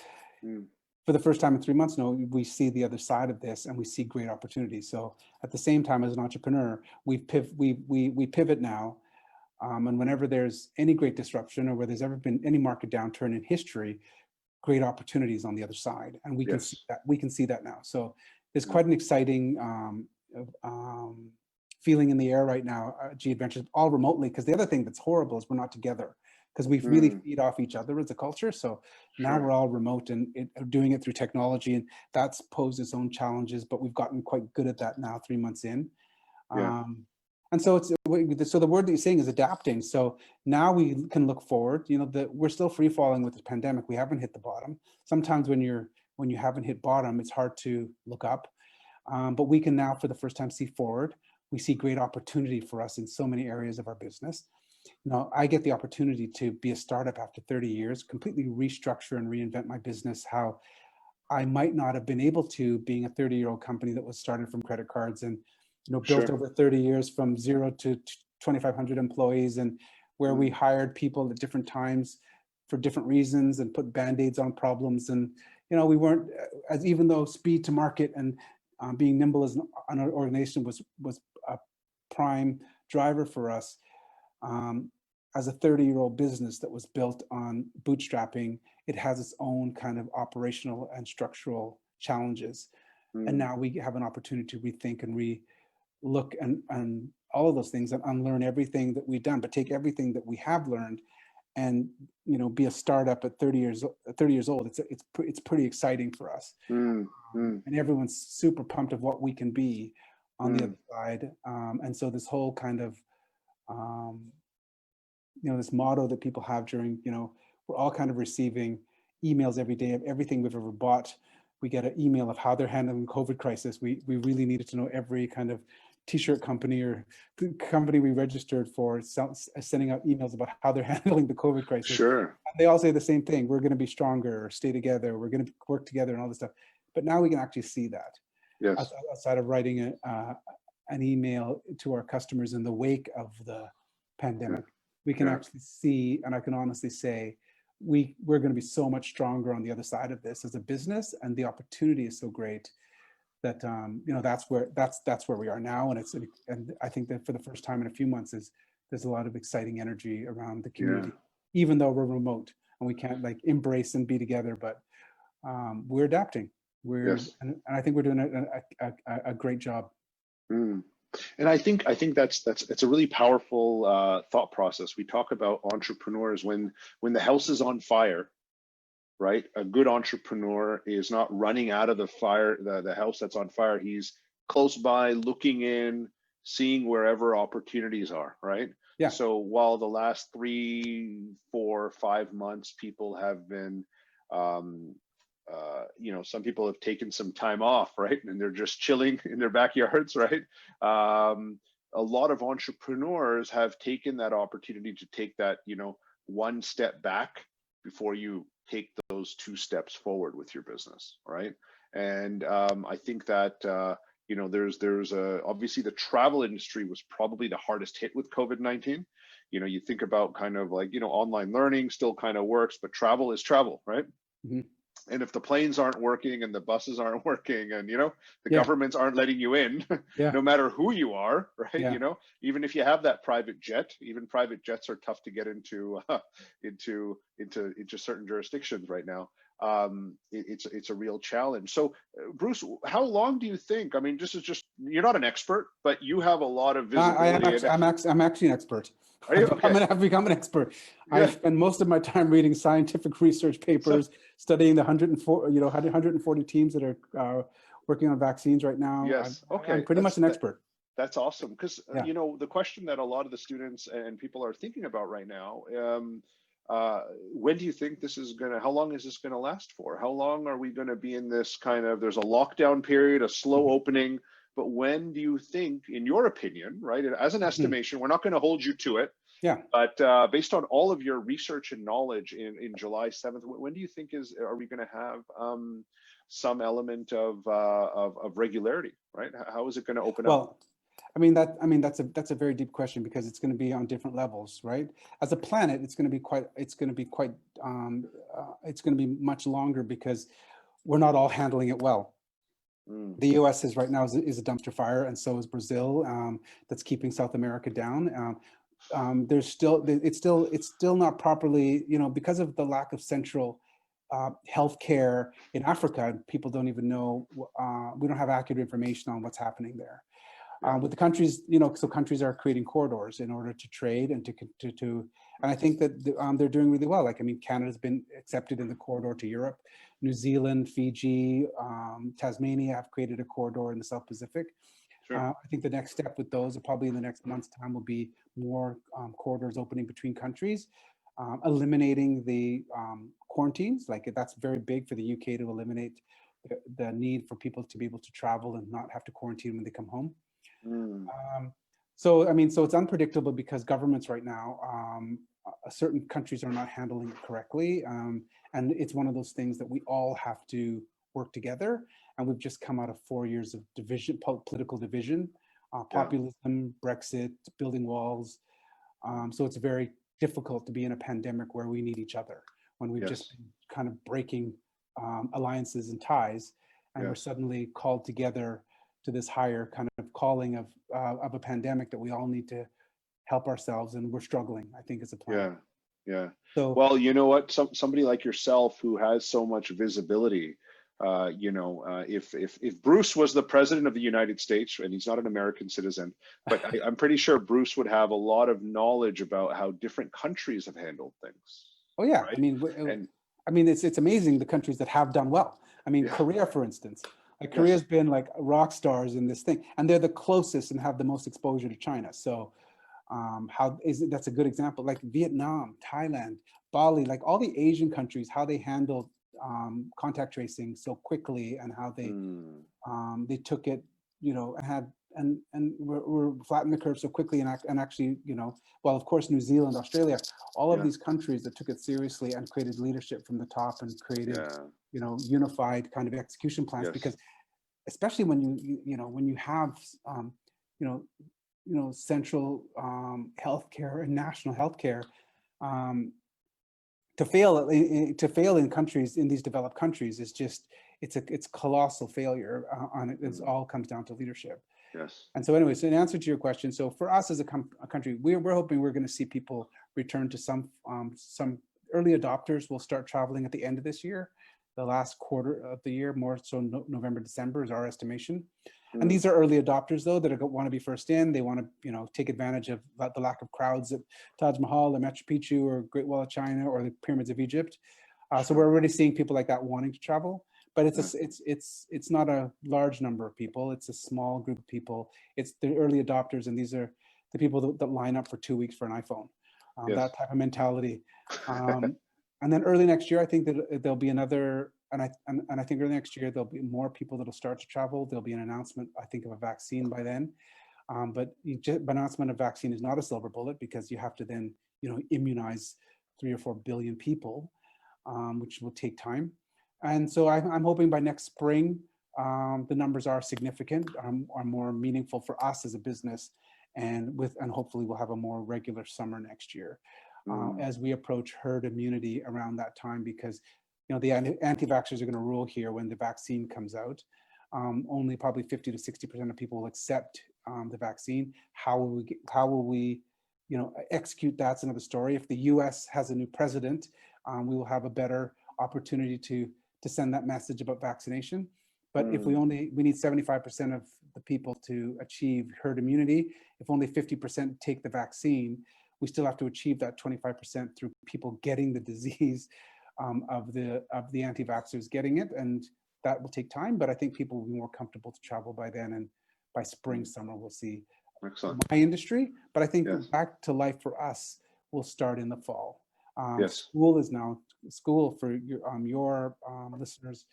For the first time in 3 months now, we see the other side of this, and we see great opportunities. So at the same time, as an entrepreneur, we pivot now, and whenever there's any great disruption, or where there's ever been any market downturn in history, great opportunities on the other side, and we can see that. We can see that now. So there's quite an exciting feeling in the air right now. G Adventures, all remotely, because the other thing that's horrible is we're not together. because we really feed off each other as a culture. So now we're all remote and doing it through technology, and that's posed its own challenges, but we've gotten quite good at that now 3 months in. And so so the word that you're saying is adapting. So now we can look forward, that we're still free falling with this pandemic. We haven't hit the bottom. Sometimes when you haven't hit bottom, it's hard to look up. But we can now, for the first time, see forward. We see great opportunity for us in so many areas of our business. I get the opportunity to be a startup after 30 years, completely restructure and reinvent my business, how I might not have been able to, being a 30-year-old company that was started from credit cards and built over 30 years from 0 to 2,500 employees, and where we hired people at different times for different reasons and put band-aids on problems. And we weren't, even though speed to market and being nimble as an organization was a prime driver for us, as a 30-year-old business that was built on bootstrapping, it has its own kind of operational and structural challenges. And now we have an opportunity to rethink and look and all of those things and unlearn everything that we've done, but take everything that we have learned and be a startup at 30 years old. It's pretty exciting for us. And everyone's super pumped of what we can be on the other side. And so this whole kind of this motto that people have during, we're all kind of receiving emails every day of everything we've ever bought. We get an email of how they're handling the COVID crisis. We really needed to know every kind of t-shirt company or company we registered for sending out emails about how they're handling the COVID crisis. Sure. And they all say the same thing: we're going to be stronger, stay together, we're going to work together, and all this stuff. But now we can actually see that. Yes. Outside of writing an email to our customers in the wake of the pandemic, we can actually see, and I can honestly say, we're going to be so much stronger on the other side of this as a business, and the opportunity is so great that that's where we are now. And I think that for the first time in a few months, there's a lot of exciting energy around the community, even though we're remote and we can't embrace and be together. But we're adapting. And I think we're doing a great job. And I think it's a really powerful thought process. We talk about entrepreneurs when the house is on fire, right? A good entrepreneur is not running out of the fire, the house that's on fire. He's close by, looking in, seeing wherever opportunities are, right? Yeah. So while the last 3, 4, 5 months, people have been, some people have taken some time off, right? And they're just chilling in their backyards, right? A lot of entrepreneurs have taken that opportunity to take that, one step back before you take those 2 steps forward with your business, right? And I think that there's obviously the travel industry was probably the hardest hit with COVID-19. You think about kind of online learning still kind of works, but travel is travel, right? And if the planes aren't working and the buses aren't working and the governments aren't letting you in, no matter who you are, right? Even if you have that private jet, even private jets are tough to get into certain jurisdictions right now. It's a real challenge. So Bruce, how long do you think? I mean, this is just, you're not an expert, but you have a lot of visibility. I'm actually an expert. Are you? Okay. I've become an expert. I spend most of my time reading scientific research papers, studying the 140 teams that are working on vaccines right now. Yes. I'm pretty much an expert. That's awesome, because the question that a lot of the students and people are thinking about right now, when do you think this is how long is this gonna last for? How long are we gonna be in this kind of, there's a lockdown period, a slow opening, but when do you think, in your opinion, right, as an estimation, we're not gonna hold you to it, but based on all of your research and knowledge in July 7th, when do you think are we gonna have some element of regularity, right? How is it gonna open up? That's a very deep question, because it's going to be on different levels, right? As a planet, it's going to be much longer, because we're not all handling it well. The U.S. is right now is a dumpster fire, and so is Brazil. That's keeping South America down. It's still not properly, because of the lack of central healthcare in Africa. People don't even know. We don't have accurate information on what's happening there. With the countries, so countries are creating corridors in order to trade and and I think that they're doing really well. Like, I mean, Canada's been accepted in the corridor to Europe. New Zealand, Fiji, Tasmania have created a corridor in the South Pacific. Sure. I think the next step with those, probably in the next month's time, will be more corridors opening between countries, eliminating the quarantines. Like, that's very big for the UK to eliminate the need for people to be able to travel and not have to quarantine when they come home. So, I mean, so it's unpredictable because governments right now, certain countries are not handling it correctly. And it's one of those things that we all have to work together. And we've just come out of 4 years of division, political division, populism, Brexit, building walls. So it's very difficult to be in a pandemic where we need each other, when we've just been kind of breaking alliances and ties, and we're suddenly called together to this higher kind of calling of a pandemic that we all need to help ourselves, and we're struggling, I think, as a planet. Yeah. So, well, you know what? Somebody like yourself who has so much visibility, if Bruce was the president of the United States, and he's not an American citizen, but I'm pretty sure Bruce would have a lot of knowledge about how different countries have handled things. oh yeah, right? I mean, it's amazing the countries that have done well. I mean, Korea, for instance. Like, Korea's been like rock stars in this thing, and they're the closest and have the most exposure to China. So that's a good example. Like Vietnam, Thailand, Bali, like all the Asian countries, how they handled contact tracing so quickly, and how they took it, and we're flattening the curve so quickly, and actually, well, of course, New Zealand, Australia, all of these countries that took it seriously and created leadership from the top and created, unified kind of execution plans. Because especially when you have, central healthcare and national healthcare, to fail in countries, in these developed countries, is just, it's colossal failure on it. It all comes down to leadership. Yes. And so anyway, so in answer to your question, so for us as a country, we're hoping we're going to see people return to some early adopters will start traveling at the end of this year, the last quarter of the year, more so November, December is our estimation. And these are early adopters, though, that want to be first in. They want to, take advantage of the lack of crowds at Taj Mahal or Machu Picchu or Great Wall of China or the pyramids of Egypt. So we're already seeing people like that wanting to travel. But it's not a large number of people. It's a small group of people. It's the early adopters, and these are the people that line up for 2 weeks for an iPhone. That type of mentality. And then early next year, I think that there'll be another. And I think early next year, there'll be more people that'll start to travel. There'll be an announcement, I think, of a vaccine by then. But announcement of vaccine is not a silver bullet, because you have to then, immunize 3 or 4 billion people, which will take time. And so I'm hoping by next spring, the numbers are significant, are more meaningful for us as a business, and hopefully we'll have a more regular summer next year as we approach herd immunity around that time, because the anti-vaxxers are going to rule here when the vaccine comes out. Only probably 50 to 60% of people will accept the vaccine. How will we execute? That's another story. If the U.S. has a new president, we will have a better opportunity to send that message about vaccination. But if we need 75% of the people to achieve herd immunity, if only 50% take the vaccine, we still have to achieve that 25% through people getting the disease, of the anti-vaxxers getting it, and that will take time. But I think people will be more comfortable to travel by then, and by spring, summer, we'll see my industry. But I think back to life for us will start in the fall. School for your listeners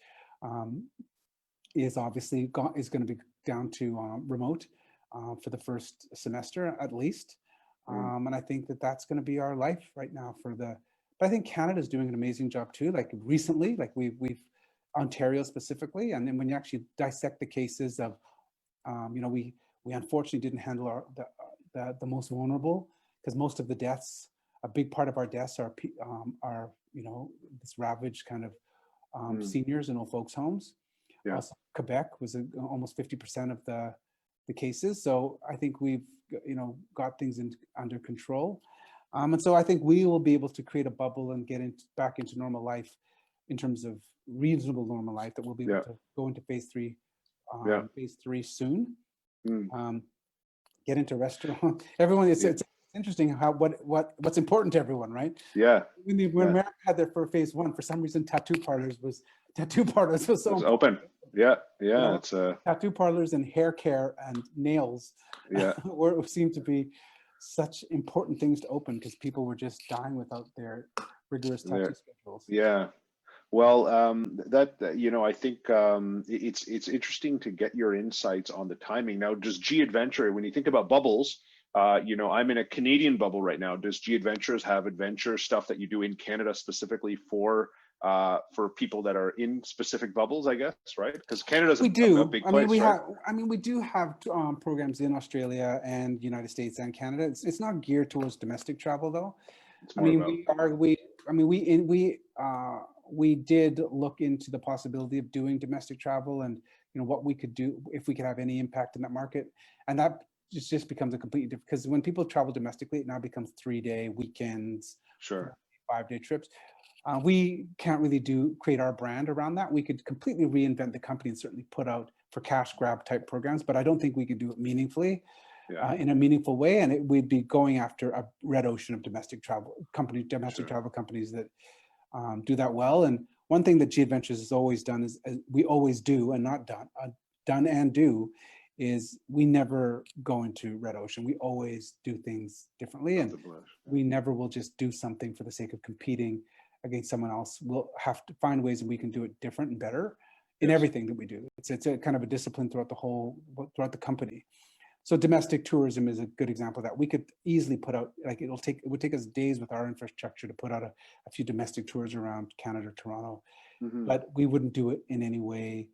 is obviously going to be down to remote for the first semester at least. And I think that's going to be our life right now but I think Canada's doing an amazing job too. Like recently, like we've Ontario specifically, and then when you actually dissect the cases of, we unfortunately didn't handle the most vulnerable, because most of the deaths, a big part of our deaths are this ravaged kind of seniors in old folks' homes. Also, Quebec was almost 50% of the cases. So I think we've got things under control. And so I think we will be able to create a bubble and get back into normal life, in terms of reasonable normal life, that we'll be able to go into phase 3 soon. get into restaurant. Everyone, Yeah. it's interesting how what's important to everyone, right? Yeah. When America had their first phase one, for some reason, tattoo parlors was so It's open. Yeah. you Yeah. know, It's tattoo parlors and hair care and nails yeah. were seemed to be such important things to open because people were just dying without their rigorous tattoo schedules. Yeah. Well, I think it's interesting to get your insights on the timing. Now, does G Adventure, when you think about bubbles, I'm in a Canadian bubble right now. Does G Adventures have adventure stuff that you do in Canada specifically for people that are in specific bubbles, I guess, right? Because Canada's We a do. big I mean, place, right? we do have programs in Australia and United States and Canada. It's not geared towards domestic travel though. It's I more mean, about we did look into the possibility of doing domestic travel and what we could do if we could have any impact in that market, and that just becomes a completely different, because when people travel domestically, it now becomes 3-day weekends, sure. 5-day trips. We can't really create our brand around that. We could completely reinvent the company and certainly put out for cash grab type programs, but I don't think we could do it meaningfully. Yeah. In a meaningful way, and we'd be going after a red ocean of domestic travel companies that do that well. And one thing that G Adventures has always done is we always do, and not done and do, is we never go into red ocean. We always do things differently, and we never will just do something for the sake of competing against someone else. We'll have to find ways that we can do it different and better in everything that we do. It's a kind of a discipline throughout the company. So domestic tourism is a good example of that. We could easily put out, like it would take us days with our infrastructure to put out a few domestic tours around Canada, Toronto, but we wouldn't do it in any way.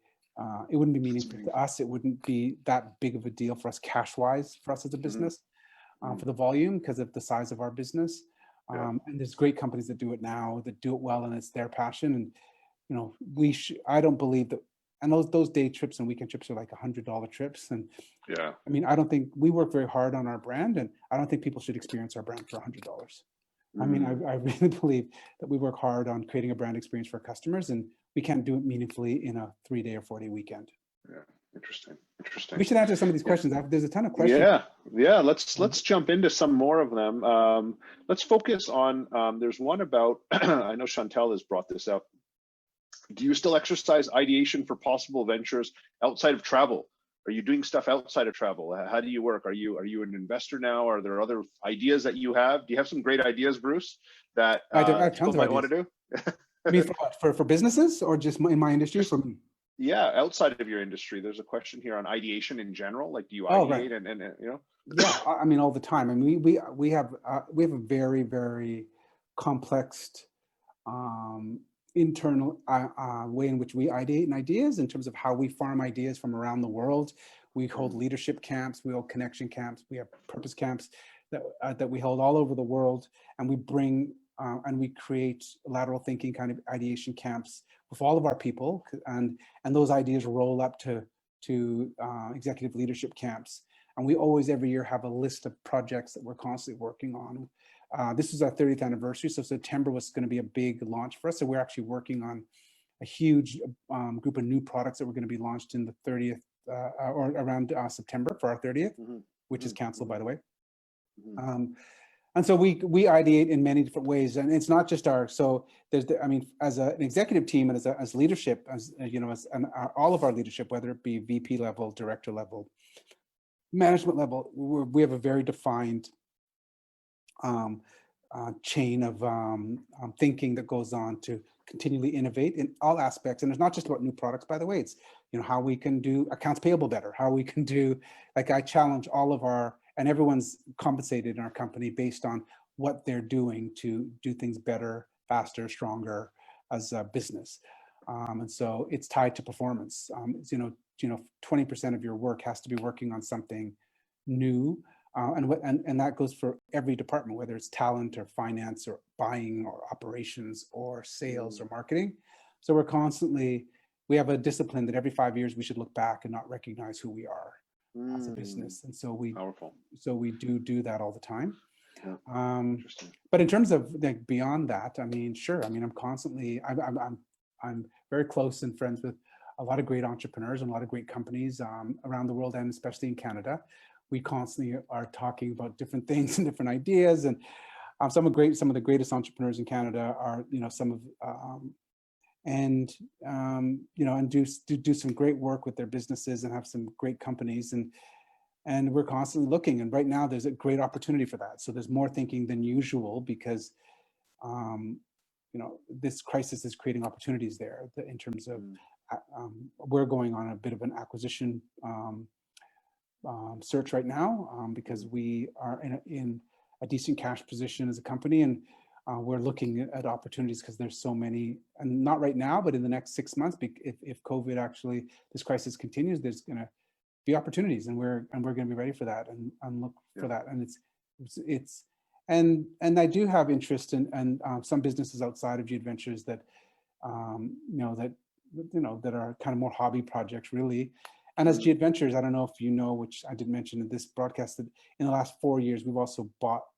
It wouldn't be meaningful to us. It wouldn't be that big of a deal for us cash-wise, for us as a business, for the volume, because of the size of our business. And there's great companies that do it now, that do it well, and it's their passion. And I don't believe that. And those day trips and weekend trips are like $100 trips. And yeah, I mean, I don't think we work very hard on our brand, and I don't think people should experience our brand for $100. I mean, I really believe that we work hard on creating a brand experience for customers, and we can't do it meaningfully in a 3-day or 4-day weekend. Yeah, interesting. We should answer some of these questions. There's a ton of questions. Yeah. Let's jump into some more of them. Let's focus on. There's one about. I know Chantel has brought this up. Do you still exercise ideation for possible ventures outside of travel? Are you doing stuff outside of travel? How do you work? Are you an investor now? Are there other ideas that you have? Do you have some great ideas, Bruce, that I have tons of might ideas. want to do? I mean, for businesses or just in my industry? For me? Yeah, outside of your industry. There's a question here on ideation in general. Like, do you ideate and Yeah, I mean, all the time. I mean, we have a very, very complex internal way in which we ideate ideas in terms of how we farm ideas from around the world. We hold leadership camps, we hold connection camps, we have purpose camps that we hold all over the world, and we bring and we create lateral thinking kind of ideation camps with all of our people, and those ideas roll up to executive leadership camps. And we always every year have a list of projects that we're constantly working on. This is our 30th anniversary, so September was going to be a big launch for us. So we're actually working on a huge group of new products that were going to be launched in the 30th or around September for our 30th, which is canceled, by the way. And so we ideate in many different ways, and it's not just so there's as an executive team and as leadership, as all of our leadership, whether it be VP level, director level, management level, we have a very defined chain of thinking that goes on to continually innovate in all aspects. And it's not just about new products, by the way. It's how we can do accounts payable better, how we can do, like, I challenge all of and everyone's compensated in our company based on what they're doing to do things better, faster, stronger as a business. And so it's tied to performance. 20% of your work has to be working on something new. And that goes for every department, whether it's talent or finance or buying or operations or sales or marketing. So we have a discipline that every 5 years we should look back and not recognize who we are as a business. And so we do that all the time. Yeah. But in terms of beyond that, I mean, sure. I mean, I'm very close and friends with a lot of great entrepreneurs and a lot of great companies around the world, and especially in Canada. we constantly are talking about different things and different ideas. And some of the greatest entrepreneurs in Canada are, some of, and do some great work with their businesses and have some great companies. And we're constantly looking. And right now there's a great opportunity for that. So there's more thinking than usual because, this crisis is creating opportunities there in terms of, we're going on a bit of an acquisition search right now because we are in a decent cash position as a company, and we're looking at opportunities because there's so many, and not right now, but in the next 6 months, if COVID actually, this crisis continues, there's going to be opportunities, and we're going to be ready for that and look for that. And it's and I do have interest in some businesses outside of G Adventures that that are kind of more hobby projects, really. And as G Adventures, I don't know if you know, which I did mention in this broadcast, that in the last 4 years, we've also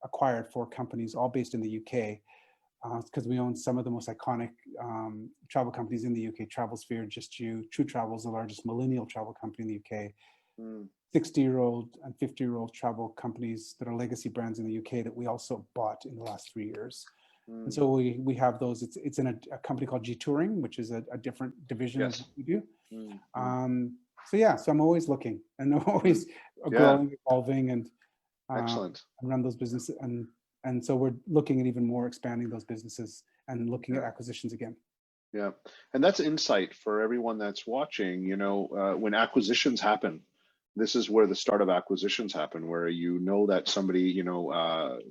acquired 4 companies, all based in the UK, because we own some of the most iconic travel companies in the UK, TravelSphere, Just You, True Travel is the largest millennial travel company in the UK, 60-year-old and 50-year-old travel companies that are legacy brands in the UK that we also bought in the last 3 years. And so we have those. It's in a company called G Touring, which is a different division of what we do. So I'm always looking and always growing, evolving, and excellent. And run those businesses. And so we're looking at even more expanding those businesses and looking at acquisitions again. Yeah, and that's insight for everyone that's watching. When acquisitions happen, this is where the start of acquisitions happen, where that somebody,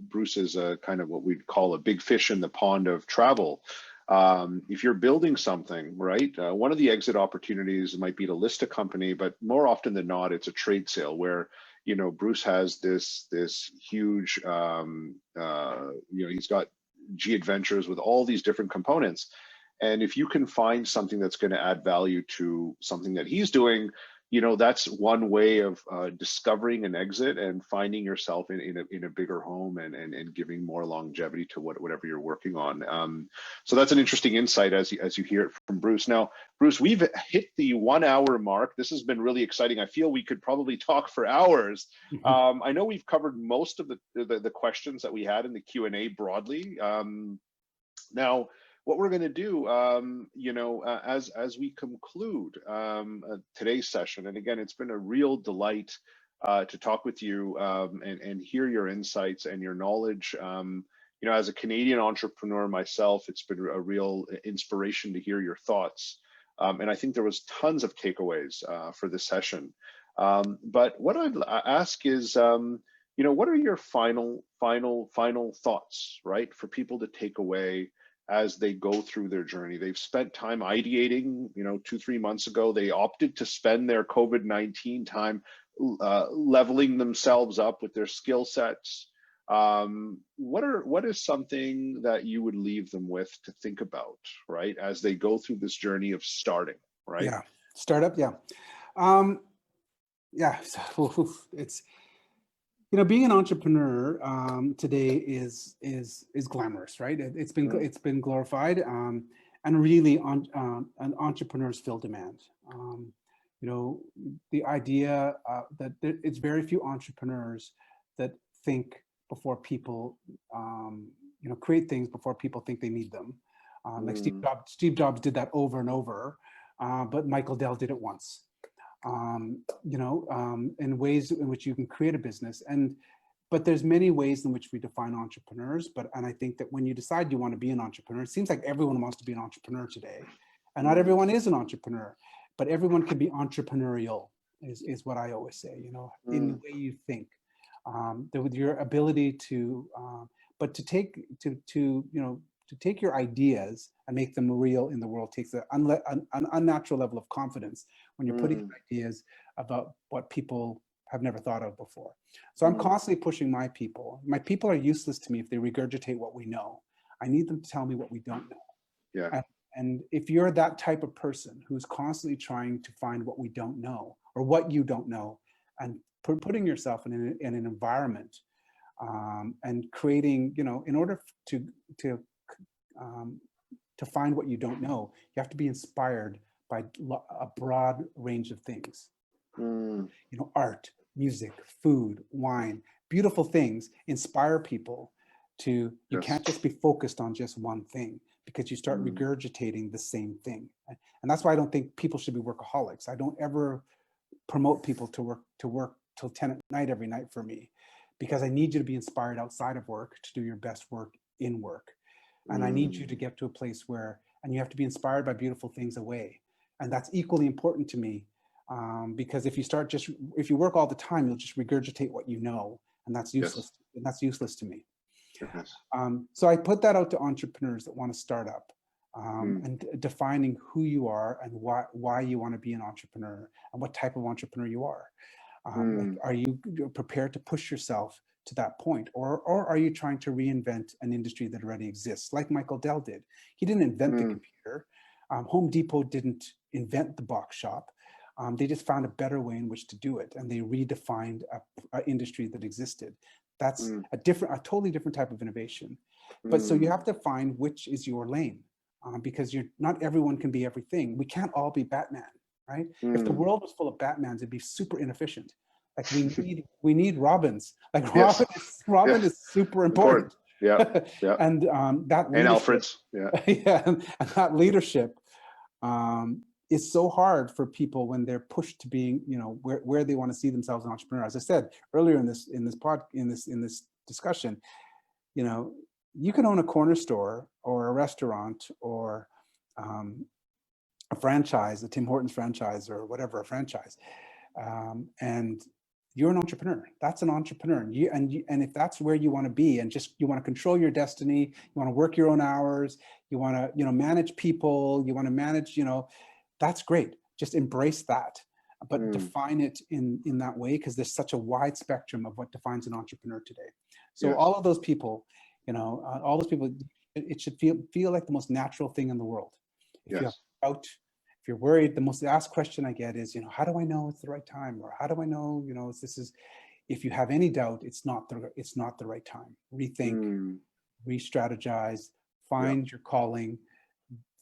Bruce is a kind of what we'd call a big fish in the pond of travel. If you're building something, right, one of the exit opportunities might be to list a company, but more often than not, it's a trade sale where, Bruce has this huge, he's got G Adventures with all these different components. And if you can find something that's going to add value to something that he's doing, that's one way of discovering an exit and finding yourself in a bigger home and giving more longevity to whatever you're working on. So that's an interesting insight as you hear it from Bruce. Now, Bruce, we've hit the 1 hour mark. This has been really exciting. I feel we could probably talk for hours. I know we've covered most of the questions that we had in the Q&A broadly. Now, what we're going to do, as we conclude today's session, and again, it's been a real delight to talk with you and hear your insights and your knowledge. As a Canadian entrepreneur myself, it's been a real inspiration to hear your thoughts. And I think there was tons of takeaways for this session. But what I'd ask is, what are your final thoughts, right, for people to take away as they go through their journey? They've spent time ideating, 2-3 months ago, they opted to spend their COVID-19 time leveling themselves up with their skill sets. What is something that you would leave them with to think about, right, as they go through this journey of starting, right? Yeah, startup, yeah. It's, being an entrepreneur today is glamorous, right? It's been glorified, and really an entrepreneurs feel demand. The idea that it's very few entrepreneurs that think before people, create things before people think they need them. Like Steve Jobs did that over and over, but Michael Dell did it once. In ways in which you can create a business. But there's many ways in which we define entrepreneurs. And I think that when you decide you want to be an entrepreneur, it seems like everyone wants to be an entrepreneur today. And not everyone is an entrepreneur, but everyone can be entrepreneurial is what I always say, in the way you think. With your ability to, but to take your ideas and make them real in the world takes an unnatural level of confidence when you're putting ideas about what people have never thought of before. So I'm constantly pushing my people. My people are useless to me if they regurgitate what we know. I need them to tell me what we don't know. Yeah. And if you're that type of person who's constantly trying to find what we don't know or what you don't know, and putting yourself in an environment and creating, in order to find what you don't know, you have to be inspired by a broad range of things. Art, music, food, wine, beautiful things inspire people to, you can't just be focused on just one thing, because you start regurgitating the same thing. And that's why I don't think people should be workaholics. I don't ever promote people to work till 10 at night every night for me, because I need you to be inspired outside of work to do your best work in work. And I need you to get to a place where, and you have to be inspired by beautiful things away. And that's equally important to me, because if you work all the time, you'll just regurgitate what you know, and that's useless. And that's useless to me. Yes. So I put that out to entrepreneurs that want to start up, and defining who you are and why you want to be an entrepreneur and what type of entrepreneur you are. Like, are you prepared to push yourself to that point, or are you trying to reinvent an industry that already exists, like Michael Dell did? He didn't invent the computer. Home Depot didn't invent the box shop. They just found a better way in which to do it, and they redefined an industry that existed. That's a totally different type of innovation. But so you have to find which is your lane, because not everyone can be everything. We can't all be Batman, right? If the world was full of Batmans, it'd be super inefficient. Like, we need Robins. Like, Robin is super important. Yeah. And that and Alfreds. Yeah. Yeah, and that leadership is so hard for people when they're pushed to being, where they want to see themselves as an entrepreneur. As I said earlier in this discussion, you can own a corner store or a restaurant or a franchise, a Tim Hortons franchise or whatever, a franchise, and you're an entrepreneur. That's an entrepreneur. And if that's where you want to be, and just you want to control your destiny, you want to work your own hours, you want to manage people, you want to manage, that's great. Just embrace that, but define it in that way, because there's such a wide spectrum of what defines an entrepreneur today. So all of those people, it should feel like the most natural thing in the world. If you have doubt, if you're worried, the most asked question I get is, how do I know it's the right time? Or how do I know, if you have any doubt, it's not the right time. Rethink, re-strategize, find your calling,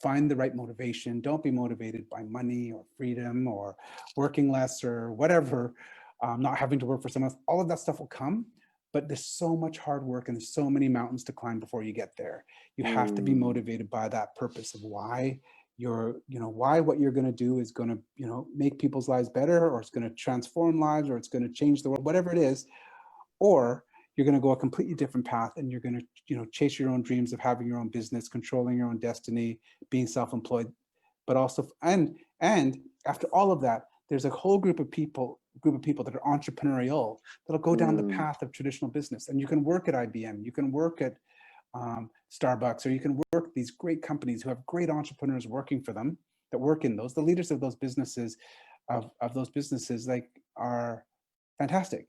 find the right motivation. Don't be motivated by money or freedom or working less or whatever, not having to work for someone else. All of that stuff will come, but there's so much hard work and there's so many mountains to climb before you get there. You have to be motivated by that purpose of why what you're going to do is going to, make people's lives better, or it's going to transform lives, or it's going to change the world, whatever it is. Or you're going to go a completely different path, and you're going to, chase your own dreams of having your own business, controlling your own destiny, being self-employed, but also, and after all of that, there's a whole group of people that are entrepreneurial, that'll go down the path of traditional business. And you can work at IBM, you can work at Starbucks, or you can work these great companies who have great entrepreneurs working for them, that work in those. The leaders of those businesses, like, are fantastic.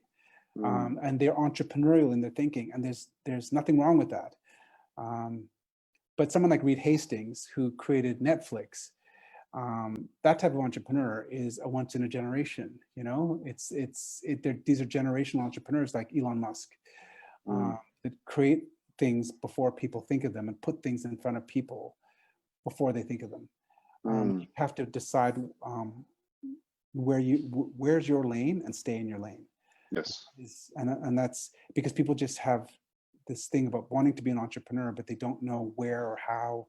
And they're entrepreneurial in their thinking, and there's nothing wrong with that. But someone like Reed Hastings, who created Netflix, that type of entrepreneur is a once in a generation. These are generational entrepreneurs like Elon Musk, that create things before people think of them and put things in front of people before they think of them. You have to decide where's your lane and stay in your lane. Yes. And that's because people just have this thing about wanting to be an entrepreneur, but they don't know where or how,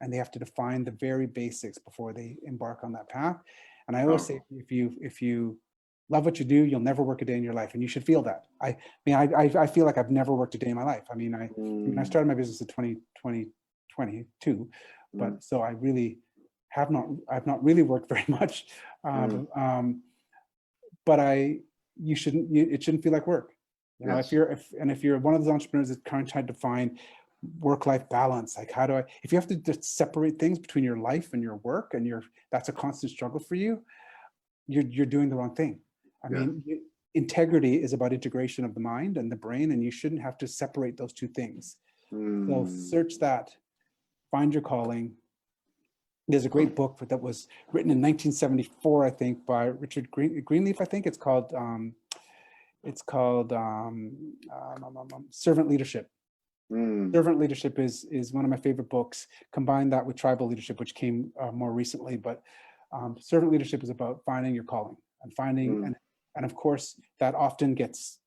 and they have to define the very basics before they embark on that path. And I always say, if you love what you do, you'll never work a day in your life, and you should feel that. I feel like I've never worked a day in my life. I started my business in 2022, but so I've not really worked very much. But it shouldn't feel like work. If you're one of those entrepreneurs that's trying to find work-life balance, like if you have to just separate things between your life and your work, and that's a constant struggle for you, you're doing the wrong thing. Integrity is about integration of the mind and the brain, and you shouldn't have to separate those two things. So search that, find your calling. There's a great book that was written in 1974, I think, by Richard Greenleaf. I think it's called Servant Leadership. Servant Leadership is one of my favorite books. Combine that with Tribal Leadership, which came more recently. But Servant Leadership is about finding your calling and finding And of course, that often gets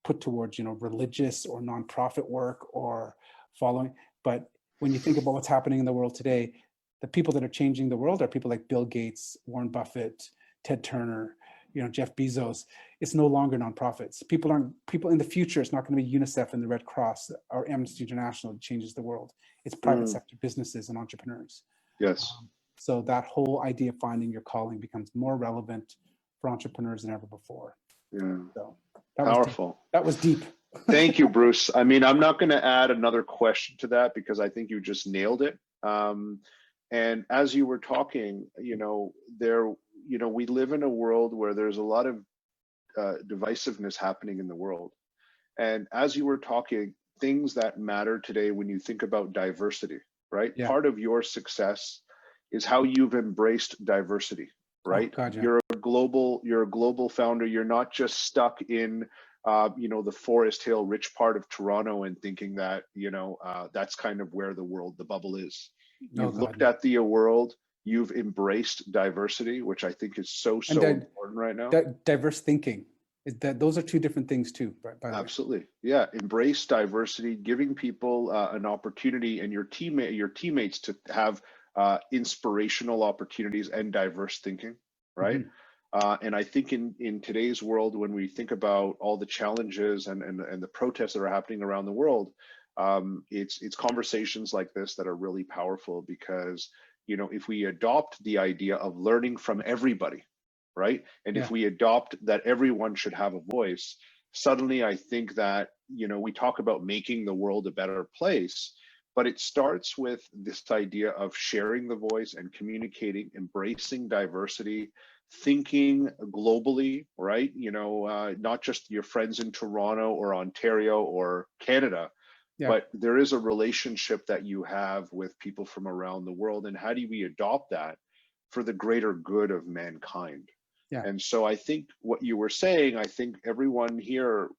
put towards, religious or nonprofit work or following. But when you think about what's happening in the world today, the people that are changing the world are people like Bill Gates, Warren Buffett, Ted Turner, Jeff Bezos. It's no longer nonprofits. People in the future, it's not going to be UNICEF and the Red Cross or Amnesty International that changes the world. It's private sector businesses and entrepreneurs. Yes. So that whole idea of finding your calling becomes more relevant for entrepreneurs than ever before. Yeah. So powerful. That was deep. Thank you, Bruce. I mean, I'm not going to add another question to that because I think you just nailed it. And as you were talking, we live in a world where there's a lot of divisiveness happening in the world. And as you were talking, things that matter today when you think about diversity, right? Yeah. Part of your success is how you've embraced diversity, right? Oh, God, yeah. You're a global founder. You're not just stuck in the Forest Hill rich part of Toronto and thinking that, that's kind of where the bubble is. You've looked at the world, you've embraced diversity, which I think is so important right now. Diverse thinking. Those are two different things too, by the way. Absolutely. Yeah. Embrace diversity, giving people an opportunity and your teammates to have inspirational opportunities and diverse thinking, right? Mm-hmm. And I think in today's world, when we think about all the challenges and the protests that are happening around the world, it's conversations like this that are really powerful because, if we adopt the idea of learning from everybody, right? And if we adopt that everyone should have a voice, suddenly I think that, we talk about making the world a better place, but it starts with this idea of sharing the voice and communicating, embracing diversity, thinking globally, right? Not just your friends in Toronto or Ontario or Canada, but there is a relationship that you have with people from around the world. And how do we adopt that for the greater good of mankind? Yeah. And so I think what you were saying, I think everyone here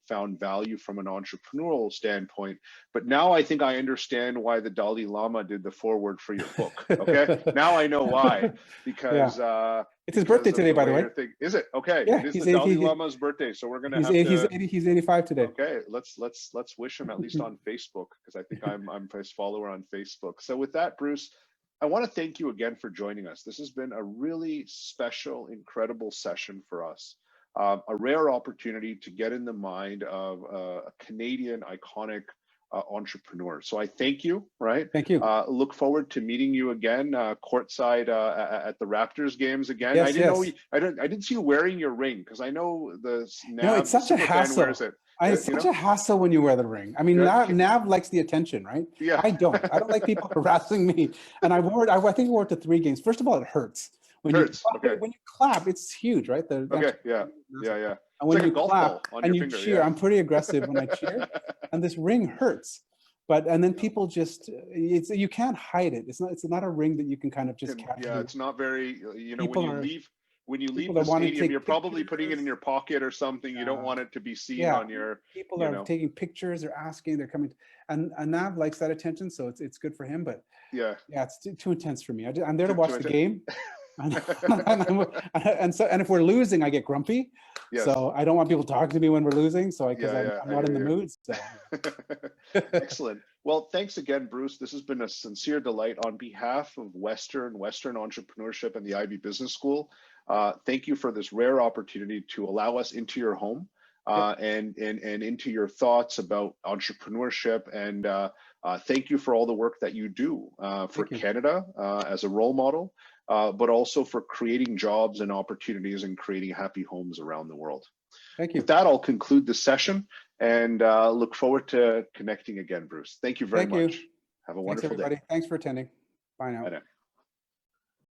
found value from an entrepreneurial standpoint, but now I think I understand why the Dalai Lama did the foreword for your book. Okay, now I know why, because it's his birthday today, by the way. Is it? Okay, yeah, it is the Dalai Lama's birthday, so we're gonna he's 85 today. Okay, let's wish him at least on Facebook, because I think I'm his follower on Facebook. So with that, Bruce, I want to thank you again for joining us. This has been a really special, incredible session for us. A rare opportunity to get in the mind of a Canadian iconic entrepreneur. So I thank you, right? Thank you. Look forward to meeting you again courtside at the Raptors games again. Yes, I didn't see you wearing your ring, because I know the it's such a hassle. It's such a hassle when you wear the ring. I mean, Nav likes the attention, right? Yeah. I don't like people harassing me. And I think I wore it to 3 games. First of all, it hurts. When you clap, it's huge, right? Yeah. And when you clap and you cheer, I'm pretty aggressive when I cheer, and this ring hurts. And then people just, you can't hide it. It's not a ring that you can kind of just catch. Yeah, it's not very, when you leave the stadium, you're probably putting it in your pocket or something. You don't want it to be seen on your. People are taking pictures, they're asking, they're coming, and Nav likes that attention, so it's good for him. But it's too intense for me. I'm there to watch the game. and if we're losing, I get grumpy. Yes. So I don't want people talking to me when we're losing. So I'm not in the mood. So. Excellent. Well, thanks again, Bruce. This has been a sincere delight on behalf of Western Entrepreneurship and the Ivey Business School. Thank you for this rare opportunity to allow us into your home and into your thoughts about entrepreneurship. And thank you for all the work that you do for Canada as a role model. But also for creating jobs and opportunities and creating happy homes around the world. Thank you. With that, I'll conclude the session and look forward to connecting again, Bruce. Thank you very much. Have a wonderful day. Thanks for attending. Bye now. Bye now.